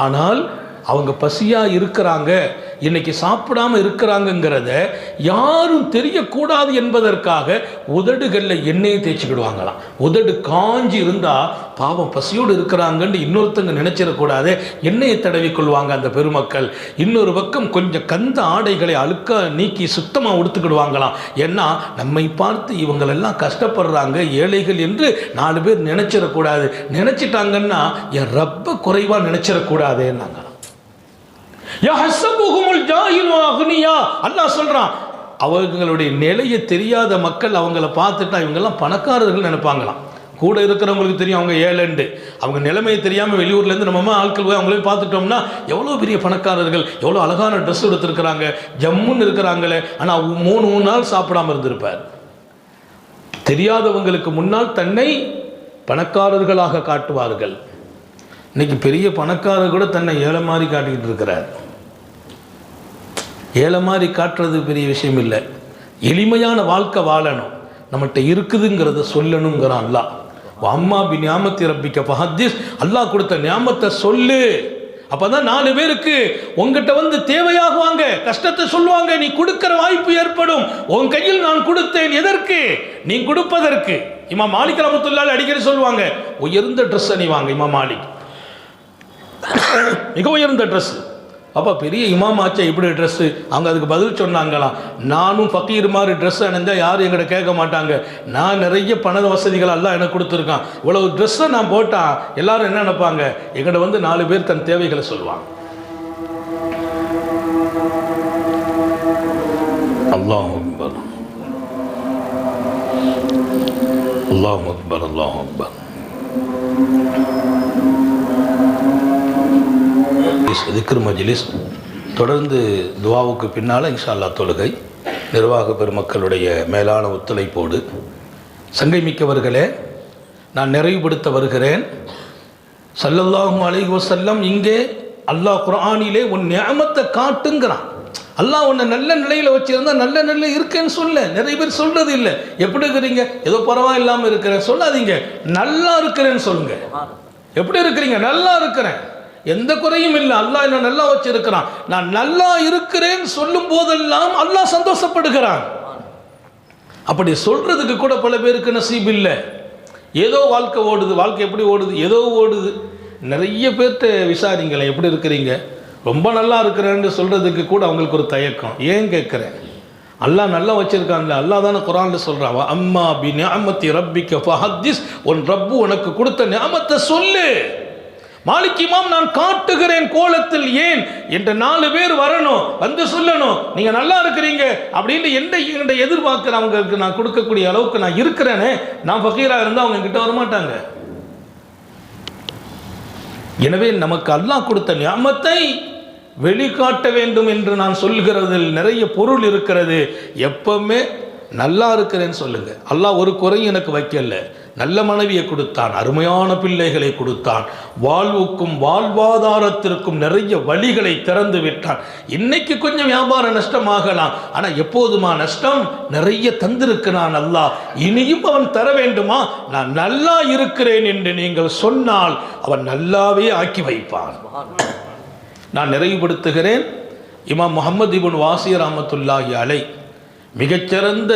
ஆனால் அவங்க பசியாக இருக்கிறாங்க, இன்னைக்கு சாப்பிடாம இருக்கிறாங்கங்கிறத யாரும் தெரியக்கூடாது என்பதற்காக உதடுகளில் எண்ணெயை தேய்ச்சிக்கிடுவாங்களாம். உதடு காஞ்சி இருந்தால் பாவம் பசியோடு இருக்கிறாங்கன்னு இன்னொருத்தங்க நினைச்சிடக்கூடாது, எண்ணெயை தடவி கொள்வாங்க அந்த பெருமக்கள். இன்னொரு பக்கம் கொஞ்சம் கந்த ஆடைகளை அழுக்க நீக்கி சுத்தமாக உடுத்துக்கிடுவாங்களாம். ஏன்னா நம்மை பார்த்து இவங்களெல்லாம் கஷ்டப்படுறாங்க, ஏழைகள் என்று 4 பேர் நினைச்சிடக்கூடாது. நினைச்சிட்டாங்கன்னா என் ரப்ப குறைவாக நினைச்சிடக்கூடாதுன்னாங்க. அல்லாஹ் சொல்றான், அவங்களுடைய நிலையை தெரியாத மக்கள் அவங்கள பார்த்துட்டா இவங்கெல்லாம் பணக்காரர்கள் நினைப்பாங்களாம். கூட இருக்கிறவங்களுக்கு தெரியும் அவங்க ஏழண்டு, அவங்க நிலைமையை தெரியாமல் வெளியூர்லேருந்து நம்ம ஆட்கள் போய் அவங்களே பார்த்துட்டோம்னா எவ்வளோ பெரிய பணக்காரர்கள், எவ்வளோ அழகான ட்ரெஸ் எடுத்துருக்கிறாங்க, ஜம்முன்னு இருக்கிறாங்களே. ஆனால் 3 நாள் சாப்பிடாமல் இருந்திருப்பார். தெரியாதவங்களுக்கு முன்னால் தன்னை பணக்காரர்களாக காட்டுவார்கள். இன்னைக்கு பெரிய பணக்காரர் கூட தன்னை ஏழை மாதிரி காட்டிக்கிட்டு இருக்கிறார். ஏழை மாதிரி காட்டுறது பெரிய விஷயம் இல்லை, எளிமையான வாழ்க்கை வாழணும், நம்மகிட்ட இருக்குதுங்கிறத சொல்லணுங்கிறான் அல்லாஹ். அம்மா பி நியாமத்தி ரப்பிக்க ஃபஹத்திஸ், அல்லாஹ் கொடுத்த நியாமத்தை சொல்லு. அப்பதான் 4 பேருக்கு உங்ககிட்ட தேவையாகுவாங்க, கஷ்டத்தை சொல்லுவாங்க, நீ கொடுக்கிற வாய்ப்பு ஏற்படும். உன் கையில் நான் கொடுத்தேன், எதற்கு? நீ கொடுப்பதற்கு. இமாம் மாலிக் ரஹ்மத்துல்லாஹி அடிக்கடி சொல்லுவாங்க, உயர்ந்த ட்ரெஸ் அணிவாங்க இமாம் மாலிக், மிக உயர்ந்த ட்ரெஸ். அப்போ பெரிய இமாம் ஆச்சா இப்படி ட்ரெஸ்ஸு? அவங்க அதுக்கு பதில் சொன்னாங்களாம், நானும் ஃபக்கீர் மாதிரி ட்ரெஸ் அணிந்தால் யாரும் எங்கிட்ட கேட்க மாட்டாங்க, நான் நிறைய பண வசதிகள் எல்லாம் எனக்கு கொடுத்துருக்கான், இவ்வளவு ட்ரெஸ்ஸை நான் போட்டால் எல்லாரும் என்ன நினைப்பாங்க, எங்கிட்ட 4 பேர் தன் தேவைகளை சொல்லுவாங்க. அல்லாஹ் அக்பர், அல்லாஹ் அக்பர், அல்லாஹ் அக்பர். திக்ர் மஜ்லிஸ் தொடர்ந்து துவாவுக்கு பின்னால் இன்ஷா அல்லாஹ் தொழுகை. நிர்வாக பெருமக்களுடைய மேலான ஒத்துழைப்போடு சங்கை மிக்கவர்களே, நான் நிறைவுபடுத்த வருகிறேன். ஸல்லல்லாஹு அலைஹி வஸல்லம் இங்கே அல்லாஹ் குர்ஆனிலே உன் நிஅமத்தை காட்டுங்கிறான். அல்லாஹ் உன்னை நல்ல நிலையில் வச்சுருந்தா நல்ல நிலையில் இருக்கேன்னு சொல்ல. நிறைய பேர் சொல்கிறது இல்லை. எப்படி இருக்கிறீங்க? ஏதோ பரவாயில்லாமல் இருக்கிறேன் சொல்லாதீங்க, நல்லா இருக்கிறேன்னு சொல்லுங்க. எப்படி இருக்கிறீங்க? நல்லா இருக்கிறேன், எந்த குறையும் இல்லை, அல்லாஹ் என்ன நல்லா வச்சிருக்கிறான். நான் நல்லா இருக்கிறேன்னு சொல்லும் போதெல்லாம் அல்லாஹ் சந்தோஷப்படுகிறான். அப்படி சொல்றதுக்கு கூட பல பேருக்கு நசீப் இல்லை. ஏதோ வாழ்க்கை ஓடுது. வாழ்க்கை எப்படி ஓடுது? ஏதோ ஓடுது. நிறைய பேர்கிட்ட விசாரிங்களேன், எப்படி இருக்கிறீங்க? ரொம்ப நல்லா இருக்கிறேன்னு சொல்கிறதுக்கு கூட அவங்களுக்கு ஒரு தயக்கம். ஏன் கேட்குறேன்? அல்லாஹ் நல்லா வச்சுருக்கான்ல. அல்லாஹ் தானே குர்ஆன்ல சொல்கிறான், அம்மா பி நிஅமத்தி ரப்பிக்க ஃபஹத்திஸ், உன் ரப்பு உனக்கு கொடுத்த நிஅமத்தை சொல்லு. மாலிக் இமாம் நான் காட்டுகிறேன் கோலத்தில் ஏன் என்ற 4 பேர் வரணும், வந்து சொல்லணும் நீங்கள் நல்லா இருக்கிறீங்க அப்படின்னு என்ன எதிர்பார்க்குறவங்களுக்கு நான் கொடுக்கக்கூடிய அளவுக்கு நான் இருக்கிறேனே. நான் ஃபகீராக இருந்தால் அவங்க கிட்ட வரமாட்டாங்க. எனவே நமக்கு அல்லாஹ் கொடுத்த நிஅமத்தை வெளிக்காட்ட வேண்டும் என்று நான் சொல்கிறதில் நிறைய பொருள் இருக்கிறது. எப்பவுமே நல்லா இருக்கிறேன்னு சொல்லுங்க. அல்லாஹ் ஒரு குறையும் எனக்கு வைக்கல. நல்ல மனைவியை கொடுத்தான், அருமையான பிள்ளைகளை கொடுத்தான், வாழ்வுக்கும் வாழ்வாதாரத்திற்கும் நிறைய வழிகளை திறந்து விட்டான். இன்னைக்கு கொஞ்சம் வியாபார நஷ்டமாகலாம், ஆனால் எப்போதுமா நஷ்டம்? நிறைய தந்திருக்கிறான் அல்லாஹ். இனியும் அவன் தர வேண்டுமா? நான் நல்லா இருக்கிறேன் என்று நீங்கள் சொன்னால் அவன் நல்லாவே ஆக்கி வைப்பான். நான் நிறைவுபடுத்துகிறேன். இமாம் முஹம்மது இப்னு வாசிர் ரஹ்மத்துல்லாஹி அலைஹ் மிகச்சிறந்த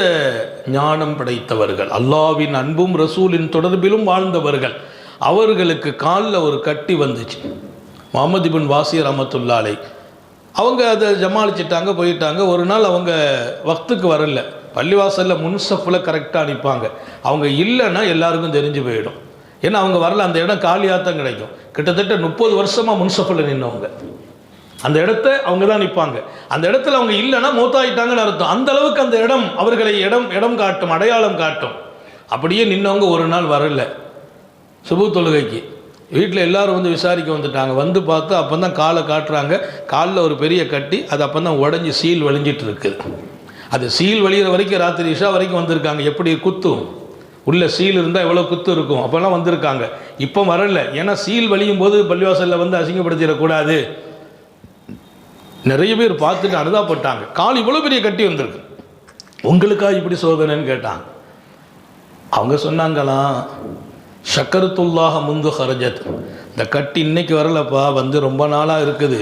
ஞானம் படைத்தவர்கள், அல்லாஹ்வின் அன்பும் ரசூலின் தொடர்பிலும் வாழ்ந்தவர்கள். அவர்களுக்கு காலில் ஒரு கட்டி வந்துச்சு. முஹம்மது இப்னு வாசிர் ரஹ்மத்துல்லாஹி அலைஹ் அவங்க அதை ஜமாளிச்சிட்டாங்க, போயிட்டாங்க. ஒரு நாள் அவங்க வக்துக்கு வரல. பள்ளிவாசலில் முன்சஃபில் கரெக்டாக அனுப்பாங்க. அவங்க இல்லைன்னா எல்லாருக்கும் தெரிஞ்சு போயிடும். ஏன்னா அவங்க வரல, அந்த இடம் காலியாக தான் கிடைக்கும். கிட்டத்தட்ட 30 வருஷமாக முன்சஃபில் நின்றவங்க. அந்த இடத்த அவங்க தான் நிற்பாங்க. அந்த இடத்துல அவங்க இல்லைன்னா மூத்தாயிட்டாங்கன்னு அர்த்தம். அந்த அளவுக்கு அந்த இடம் அவர்களை இடம் காட்டும், அடையாளம் காட்டும். அப்படியே நின்றவங்க ஒரு நாள் வரல சுபு தொழுகைக்கு. வீட்டில் எல்லாரும் வந்து விசாரிக்க வந்துட்டாங்க. வந்து பார்த்து அப்போ தான் காலை காட்டுறாங்க. காலில் ஒரு பெரிய கட்டி, அது அப்போ தான் உடஞ்சி சீல் வலிஞ்சிட்டு இருக்குது. அது சீல் வலிகிற வரைக்கும் ராத்திரி இஷா வரைக்கும் வந்திருக்காங்க. எப்படி குத்தும் உள்ள சீல் இருந்தால் எவ்வளோ குத்து இருக்கும், அப்போல்லாம் வந்திருக்காங்க. இப்போ வரல, ஏன்னா சீல் வலியும் போது பள்ளிவாசலில் வந்து அசிங்கப்படுத்திடக்கூடாது. நிறைய பேர் பார்த்துட்டு அனுதாப்பட்டாங்க. கால் இவ்வளோ பெரிய கட்டி வந்திருக்கு, உங்களுக்காக இப்படி சோதனைன்னு கேட்டாங்க. அவங்க சொன்னாங்களாம், ஷக்கருத்துல்லாஹ முந்து ஹரஜத், இந்த கட்டி இன்னைக்கு வரலப்பா, வந்து ரொம்ப நாளாக இருக்குது.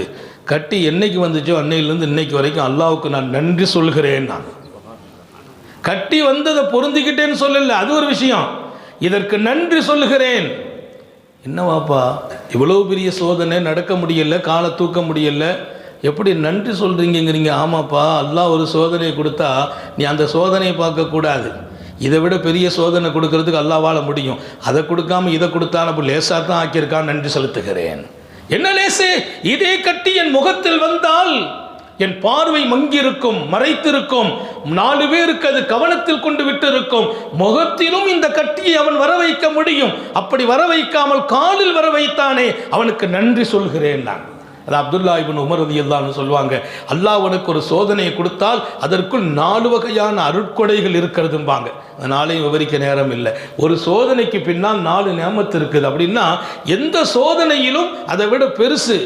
கட்டி என்னைக்கு வந்துச்சோ அன்னையிலேருந்து இன்னைக்கு வரைக்கும் அல்லாஹ்வுக்கு நான் நன்றி சொல்கிறேன். நான் கட்டி வந்ததை பொருந்திக்கிட்டேன்னு சொல்லல, அது ஒரு விஷயம். இதற்கு நன்றி சொல்லுகிறேன். என்னவாப்பா இவ்வளோ பெரிய சோதனை, நடக்க முடியல, காலை தூக்க முடியல, எப்படி நன்றி சொல்கிறீங்கிறீங்க? ஆமாப்பா, அல்லாஹ் ஒரு சோதனையை கொடுத்தா நீ அந்த சோதனையை பார்க்கக்கூடாது. இதை விட பெரிய சோதனை கொடுக்கறதுக்கு அல்லாஹ்வால முடியும். அதை கொடுக்காம இதை கொடுத்தான், அப்போ லேசாக தான் ஆக்கியிருக்கான், நன்றி செலுத்துகிறேன். என்ன லேசு? இதே கட்டி என் முகத்தில் வந்தால் என் பார்வை மங்கியிருக்கும், மறைத்திருக்கும். 4 பேருக்கு அது கவனத்தில் கொண்டு விட்டு இருக்கும். முகத்திலும் இந்த கட்டியை அவன் வர வைக்க முடியும். அப்படி வர வைக்காமல் காலில் வர வைத்தானே, அவனுக்கு நன்றி சொல்கிறேன் நான். அது அப்துல்லா இப்னு உமர் ரலியல்லாஹு அன்ஹு சொல்லுவாங்க, அல்லாஹ் உனக்கு ஒரு சோதனையை கொடுத்தால் அதற்குள் 4 வகையான அருட்கொடைகள் இருக்கிறதும்பாங்க. அதனாலேயும் விவரிக்க நேரம் இல்லை. ஒரு சோதனைக்கு பின்னால் 4 நியமத்து இருக்குது. அப்படின்னா எந்த சோதனையிலும் அதை விட பெருசு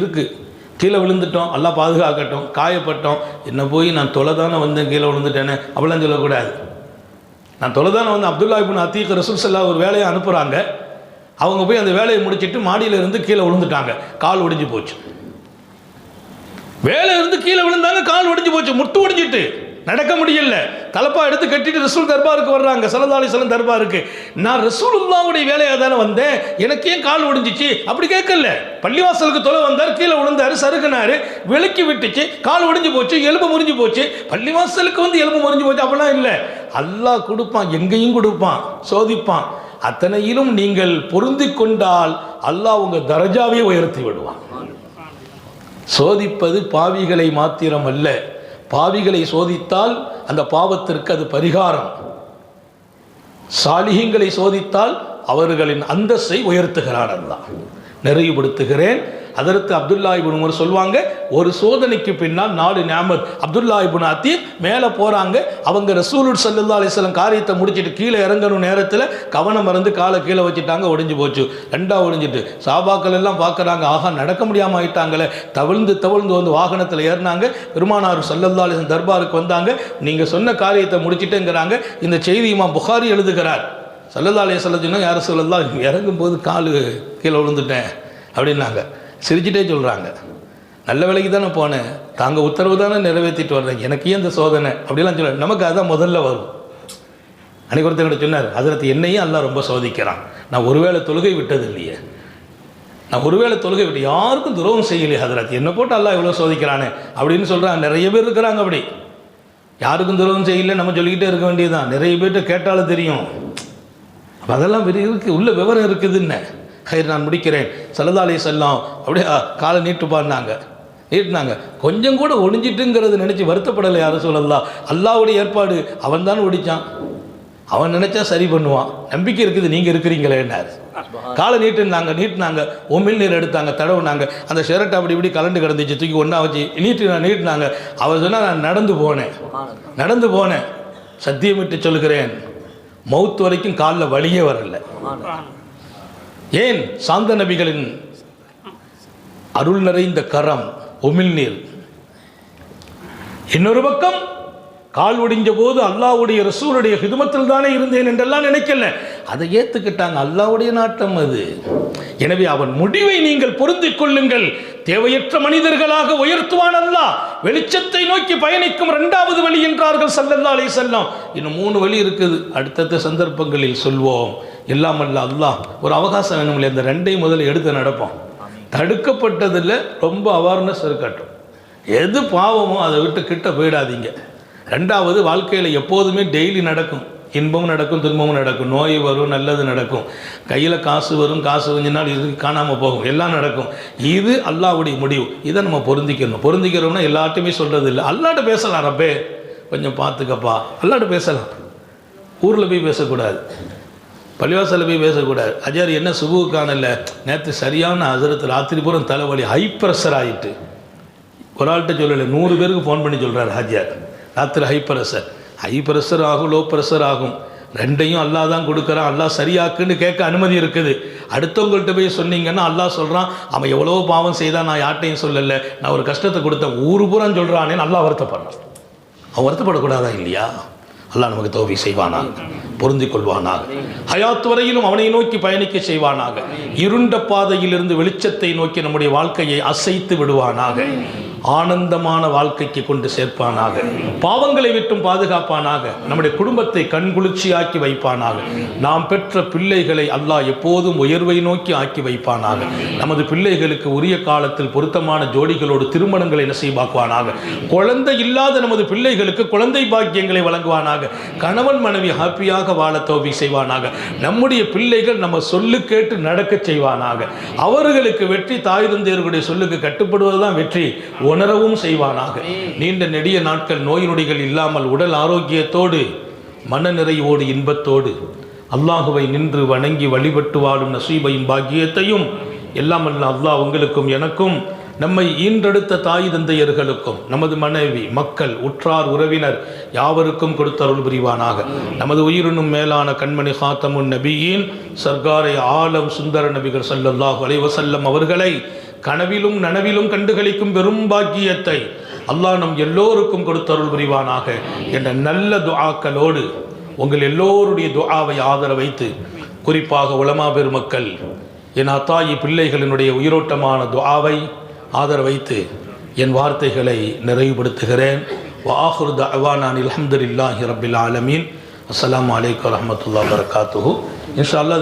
இருக்குது. கீழே விழுந்துட்டோம், அல்லாஹ் பாதுகாக்கட்டும், காயப்பட்டோம், என்ன போய் நான் தொலைதானே வந்தேன், கீழே விழுந்துட்டேன்னு அப்படிலாம் சொல்லக்கூடாது. நான் தொலைதானே வந்து அப்துல்லா இப்னு அத்தீக் ரசூல் ஸல்லல்லாஹு ஒரு வேலையை அனுப்புகிறாங்க. அவங்க போய் அந்த வேலையை முடிச்சுட்டு மாடியில் இருந்து கீழே விழுந்துட்டாங்க, கால் ஒடிஞ்சு போச்சு. வேலை இருந்து கீழே விழுந்தாங்க, கால் ஒடிஞ்சு போச்சு, முட்டு ஒடிஞ்சிட்டு நடக்க முடியல. தலப்பா எடுத்து கட்டிட்டு ரசூல் தர்பாருக்கு வர்றாங்க, ஸல்லல்லாஹு அலைஹி வஸல்லம் தர்பாருக்கு. நான் ரசூலுல்லாஹ்வுடைய வேலையாக தானே வந்தேன், எனக்கு ஏன் கால் ஒடிஞ்சிச்சு அப்படி கேட்கல. பள்ளிவாசலுக்கு தொலை வந்தார், கீழே விழுந்தாரு, சறுக்குனாரு, விலக்கி விட்டுச்சு, கால் ஒடிஞ்சு போச்சு, எலும்பு முறிஞ்சு போச்சு. பள்ளிவாசலுக்கு வந்து எலும்பு முறிஞ்சு போச்சு அப்படிலாம் இல்லை. அல்லாஹ் கொடுப்பான், எங்கேயும் கொடுப்பான், சோதிப்பான். அத்தனையிலும் நீங்கள் பொருந்தி கொண்டால் அல்லாஹ் உங்க தரஜாவே உயர்த்தி விடுவான். சோதிப்பது பாவிகளை மாத்திரம் அல்ல, பாவிகளை சோதித்தால் அந்த பாவத்திற்கு அது பரிகாரம். சாலிஹீன்களை சோதித்தால் அவர்களின் அந்தஸ்தை உயர்த்துகிறான் அல்லாஹ். நிறைவுபடுத்துகிறேன். ஹதரத் அப்துல்லா இப்னு உமர் சொல்வாங்க, ஒரு சோதனைக்கு பின்னால் 4 நியாமத். அப்துல்லா இப்னு அத்தீக் மேலே போகிறாங்க. அவங்க ரசூலுல்லாஹி ஸல்லல்லாஹு அலைஹி வஸல்லம் காரியத்தை முடிச்சுட்டு கீழே இறங்கணும் நேரத்தில் கவனம் மறந்து காலை கீழே வச்சுட்டாங்க, ஒடிஞ்சு போச்சு. 2 ஒடிஞ்சிட்டு சாபாக்கள் எல்லாம் பார்க்குறாங்க, ஆகா நடக்க முடியாமல் ஆயிட்டாங்களே. தவிழ்ந்து வந்து வாகனத்தில் ஏறினாங்க. பெருமானார் ஸல்லல்லாஹு அலைஹி வஸல்லம் தர்பாருக்கு வந்தாங்க. நீங்கள் சொன்ன காரியத்தை முடிச்சுட்டேங்கிறாங்க. இந்த செய்தி இமாம் புகாரி எழுதுகிறார். ஸல்லல்லாஹு அலைஹி வஸல்லம் சொன்னா, யார் ரசூலல்லாஹ் இறங்கும்போது காலு கீழே விழுந்துட்டேன் அப்படின்னாங்க. சிரிச்சுட்டே சொல்கிறாங்க, நல்ல வேலைக்கு தானே போனேன், தாங்க உத்தரவு தானே நிறைவேற்றிட்டு வர்றேன், எனக்கு ஏன் இந்த சோதனை அப்படிலாம் சொல்ல. நமக்கு அதுதான் முதல்ல வரும். அன்றைக்கு ஒருத்தர் சொன்னார், ஹஜ்ரத் என்னையும் அல்லாஹ் ரொம்ப சோதிக்கிறான், நான் ஒருவேளை தொழுகை விட்டது இல்லையே, நான் ஒருவேளை தொழுகை விட்டு யாருக்கும் துரோகம் செய்யலையே ஹஜ்ரத், என்னை போட்டு அல்லாஹ் இவ்வளோ சோதிக்கிறானே அப்படின்னு சொல்கிறாங்க. நிறைய பேர் இருக்கிறாங்க அப்படி, யாருக்கும் துரோகம் செய்யலை நம்ம சொல்லிக்கிட்டே இருக்க வேண்டியதுதான். நிறைய பேர்கிட்ட கேட்டாலும் தெரியும், அதெல்லாம் இருக்குது, உள்ள விவரம் இருக்குதுன்னு. ஹைர், நான் முடிக்கிறேன். ஸல்லல்லாஹு அலைஹி வஸல்லம் அப்படியே காலை நீட்டினாங்க. கொஞ்சம் கூட ஒடிஞ்சிட்டுங்கிறது நினச்சி வருத்தப்படலை யார் ரசூலல்லாஹ். அல்லாஹ்வுடைய ஏற்பாடு, அவன் தான் ஒடிச்சான், அவன் நினச்சா சரி பண்ணுவான், நம்பிக்கை இருக்குது, நீங்கள் இருக்கிறீங்களேன்னார். காலை நீட்டினாங்க, உமிழ் நீர் எடுத்தாங்க, தடவுனாங்க. அந்த ஷர்ட் அப்படி இப்படி கலண்டு கிடந்துச்சு, தூக்கி ஒன்றா வச்சு நீட்டினாங்க. அவர் சொன்னால், நான் நடந்து போனேன், சத்தியமிட்டு சொல்கிறேன், மௌத் வரைக்கும் காலில் வலியே வரல. ஏன்? சாந்த நபிகளின் அருள் நிறைந்த கரம், உமிழ்நீர். இன்னொரு பக்கம் கால் ஒடிஞ்ச போது அல்லாஹ்வுடைய ரசூலுடைய ஹிதுமத்தில் தானே இருந்தேன் என்றெல்லாம் நினைக்கல, அதை ஏற்றுக்கிட்டாங்க. அல்லாஹ்வுடைய நாட்டம் அது. எனவே அவன் முடிவை நீங்கள் பொருந்திக் கொள்ளுங்கள். தேவையற்ற மனிதர்களாக உயர்த்துவான் அல்லாஹ். வெளிச்சத்தை நோக்கி பயணிக்கும் 2வது வழி என்றார்கள் ஸல்லல்லாஹு அலைஹி வஸல்லம். இன்னும் 3 வழி இருக்குது, அடுத்தடுத்த சந்தர்ப்பங்களில் சொல்வோம். எல்லாம் அல்ல அல்லாஹ் ஒரு அவகாசம் வேணும் இல்லை, இந்த 2ஐயும் முதல்ல எடுத்து நடப்போம். தடுக்கப்பட்டதில் ரொம்ப அவேர்னஸ் இருக்கட்டும். எது பாவமோ அதை விட்டு கிட்ட போயிடாதீங்க. 2வது, வாழ்க்கையில் எப்போதுமே டெய்லி நடக்கும், இன்பமும் நடக்கும், துன்பமும் நடக்கும், நோய் வரும், நல்லது நடக்கும், கையில் காசு வரும், காசு கொஞ்ச நாள் இது காணாமல் போகும், எல்லாம் நடக்கும். இது அல்லாஹ்வுடைய முடிவு. இதை நம்ம பொருந்திக்கிறோம்னா எல்லார்ட்டையுமே சொல்கிறது இல்லை. அல்லாஹ்ட்ட பேசலாம், ரப்பே கொஞ்சம் பார்த்துக்கப்பா, அல்லாஹ்ட்ட பேசலாம். ஊரில் போய் பேசக்கூடாது, பள்ளிவாசலில் போய் பேசக்கூடாது. அஜார் என்ன சுபுக்கு காணல, நேற்று சரியான ஹஜரத் ராத்திரி பூரம் தலைவலி, ஹை ப்ரெஷர் ஆகிட்டு. ஒரு ஆள்கிட்ட சொல்லலை, 100 பேருக்கு ஃபோன் பண்ணி சொல்கிறார் ஹஜ்யார், ராத்திரி ஹை ப்ரெஷர் ஆகும், லோ ப்ரெஷர் ஆகும், 2ஐயும் அல்லாஹ் தான் கொடுக்குறான், அல்லாஹ் சரியாக்குன்னு கேட்க அனுமதி இருக்குது. அடுத்தவங்கள்ட்ட போய் சொன்னீங்கன்னா அல்லாஹ் சொல்கிறான், அவன் எவ்வளோ பாவம் செய்தான், நான் யார்ட்டையும் சொல்லலை, நான் ஒரு கஷ்டத்தை கொடுத்தேன், ஊர் பூரான்னு சொல்கிறானேன்னு அல்லாஹ் வருத்தப்படுறான். அவன் வருத்தப்படக்கூடாதா இல்லையா? அல்லாஹ் நமக்கு தௌஃபீக் செய்வானாக, பொருந்திக் கொள்வானாக, ஹயாத் வரையிலும் அவனை நோக்கி பயணிக்க செய்வானாக, இருண்ட பாதையிலிருந்து வெளிச்சத்தை நோக்கி நம்முடைய வாழ்க்கையை அசைத்து விடுவானாக, ஆனந்தமான வாழ்க்கைக்கு கொண்டு சேர்ப்பானாக, பாவங்களை விட்டும் பாதுகாப்பானாக, நம்முடைய குடும்பத்தை கண்குளிர்ச்சியாக்கி வைப்பானாக, நாம் பெற்ற பிள்ளைகளை அல்லாஹ் எப்போதும் உயர்வை நோக்கி ஆக்கி வைப்பானாக, நமது பிள்ளைகளுக்கு உரிய காலத்தில் பொருத்தமான ஜோடிகளோடு திருமணங்களை நசீபாக்குவானாக, குழந்தை இல்லாத நமது பிள்ளைகளுக்கு குழந்தை பாக்கியங்களை வழங்குவானாக, கணவன் மனைவி ஹாப்பியாக வாழ தௌஃபீக் செய்வானாக, நம்முடைய பிள்ளைகள் நம்ம சொல்லு கேட்டு நடக்க செய்வானாக, அவர்களுக்கு வெற்றி தாய் தந்தையர்களுடைய சொல்லுக்கு கட்டுப்படுவதுதான் வெற்றி உணரவும் செய்வானாக. நீண்ட நெடிய நாட்கள் நோய் நொடிகள் இல்லாமல் உடல் ஆரோக்கியத்தோடு மன நிறைவோடு இன்பத்தோடு அல்லாஹுவை நின்று வணங்கி வழிபட்டு வாழும் நசீபையும் பாக்கியத்தையும் எல்லாம் அல்ல அல்லாஹ் உங்களுக்கும் எனக்கும் நம்மை ஈன்றெடுத்த தாய் தந்தையர்களுக்கும் நமது மனைவி மக்கள் உற்றார் உறவினர் யாவருக்கும் கொடுத்தருள் புரிவானாக. நமது உயிரினும் மேலான கண்மணி ஹாத்தமுன் நபியின் சர்க்காரை ஆலம் சுந்தர நபிகள் ஸல்லல்லாஹு அலைஹி வஸல்லம் அவர்களை கனவிலும் நனவிலும் கண்டுகளிக்கும் பெரும் பாக்கியத்தை அல்லாஹ் நம் எல்லோருக்கும் கொடுத்தருள் புரிவானாக என்ற நல்ல துஆக்களோடு உங்கள் எல்லோருடைய துஆவை ஆதர வைத்து, குறிப்பாக உலமா பெருமக்கள் என் அத்தாயி பிள்ளைகளினுடைய உயிரோட்டமான துஆவை ஆதர வைத்து என் வார்த்தைகளை நிறைவுபடுத்துகிறேன். வஆஹிரு தஅவானா அல்ஹம்துலில்லாஹி ரப்பில் ஆலமீன். அஸ்ஸலாமு அலைக்கும் வரஹ்மத்துல்லாஹி வபரகாத்துஹு. இன்ஷா அல்லாஹ்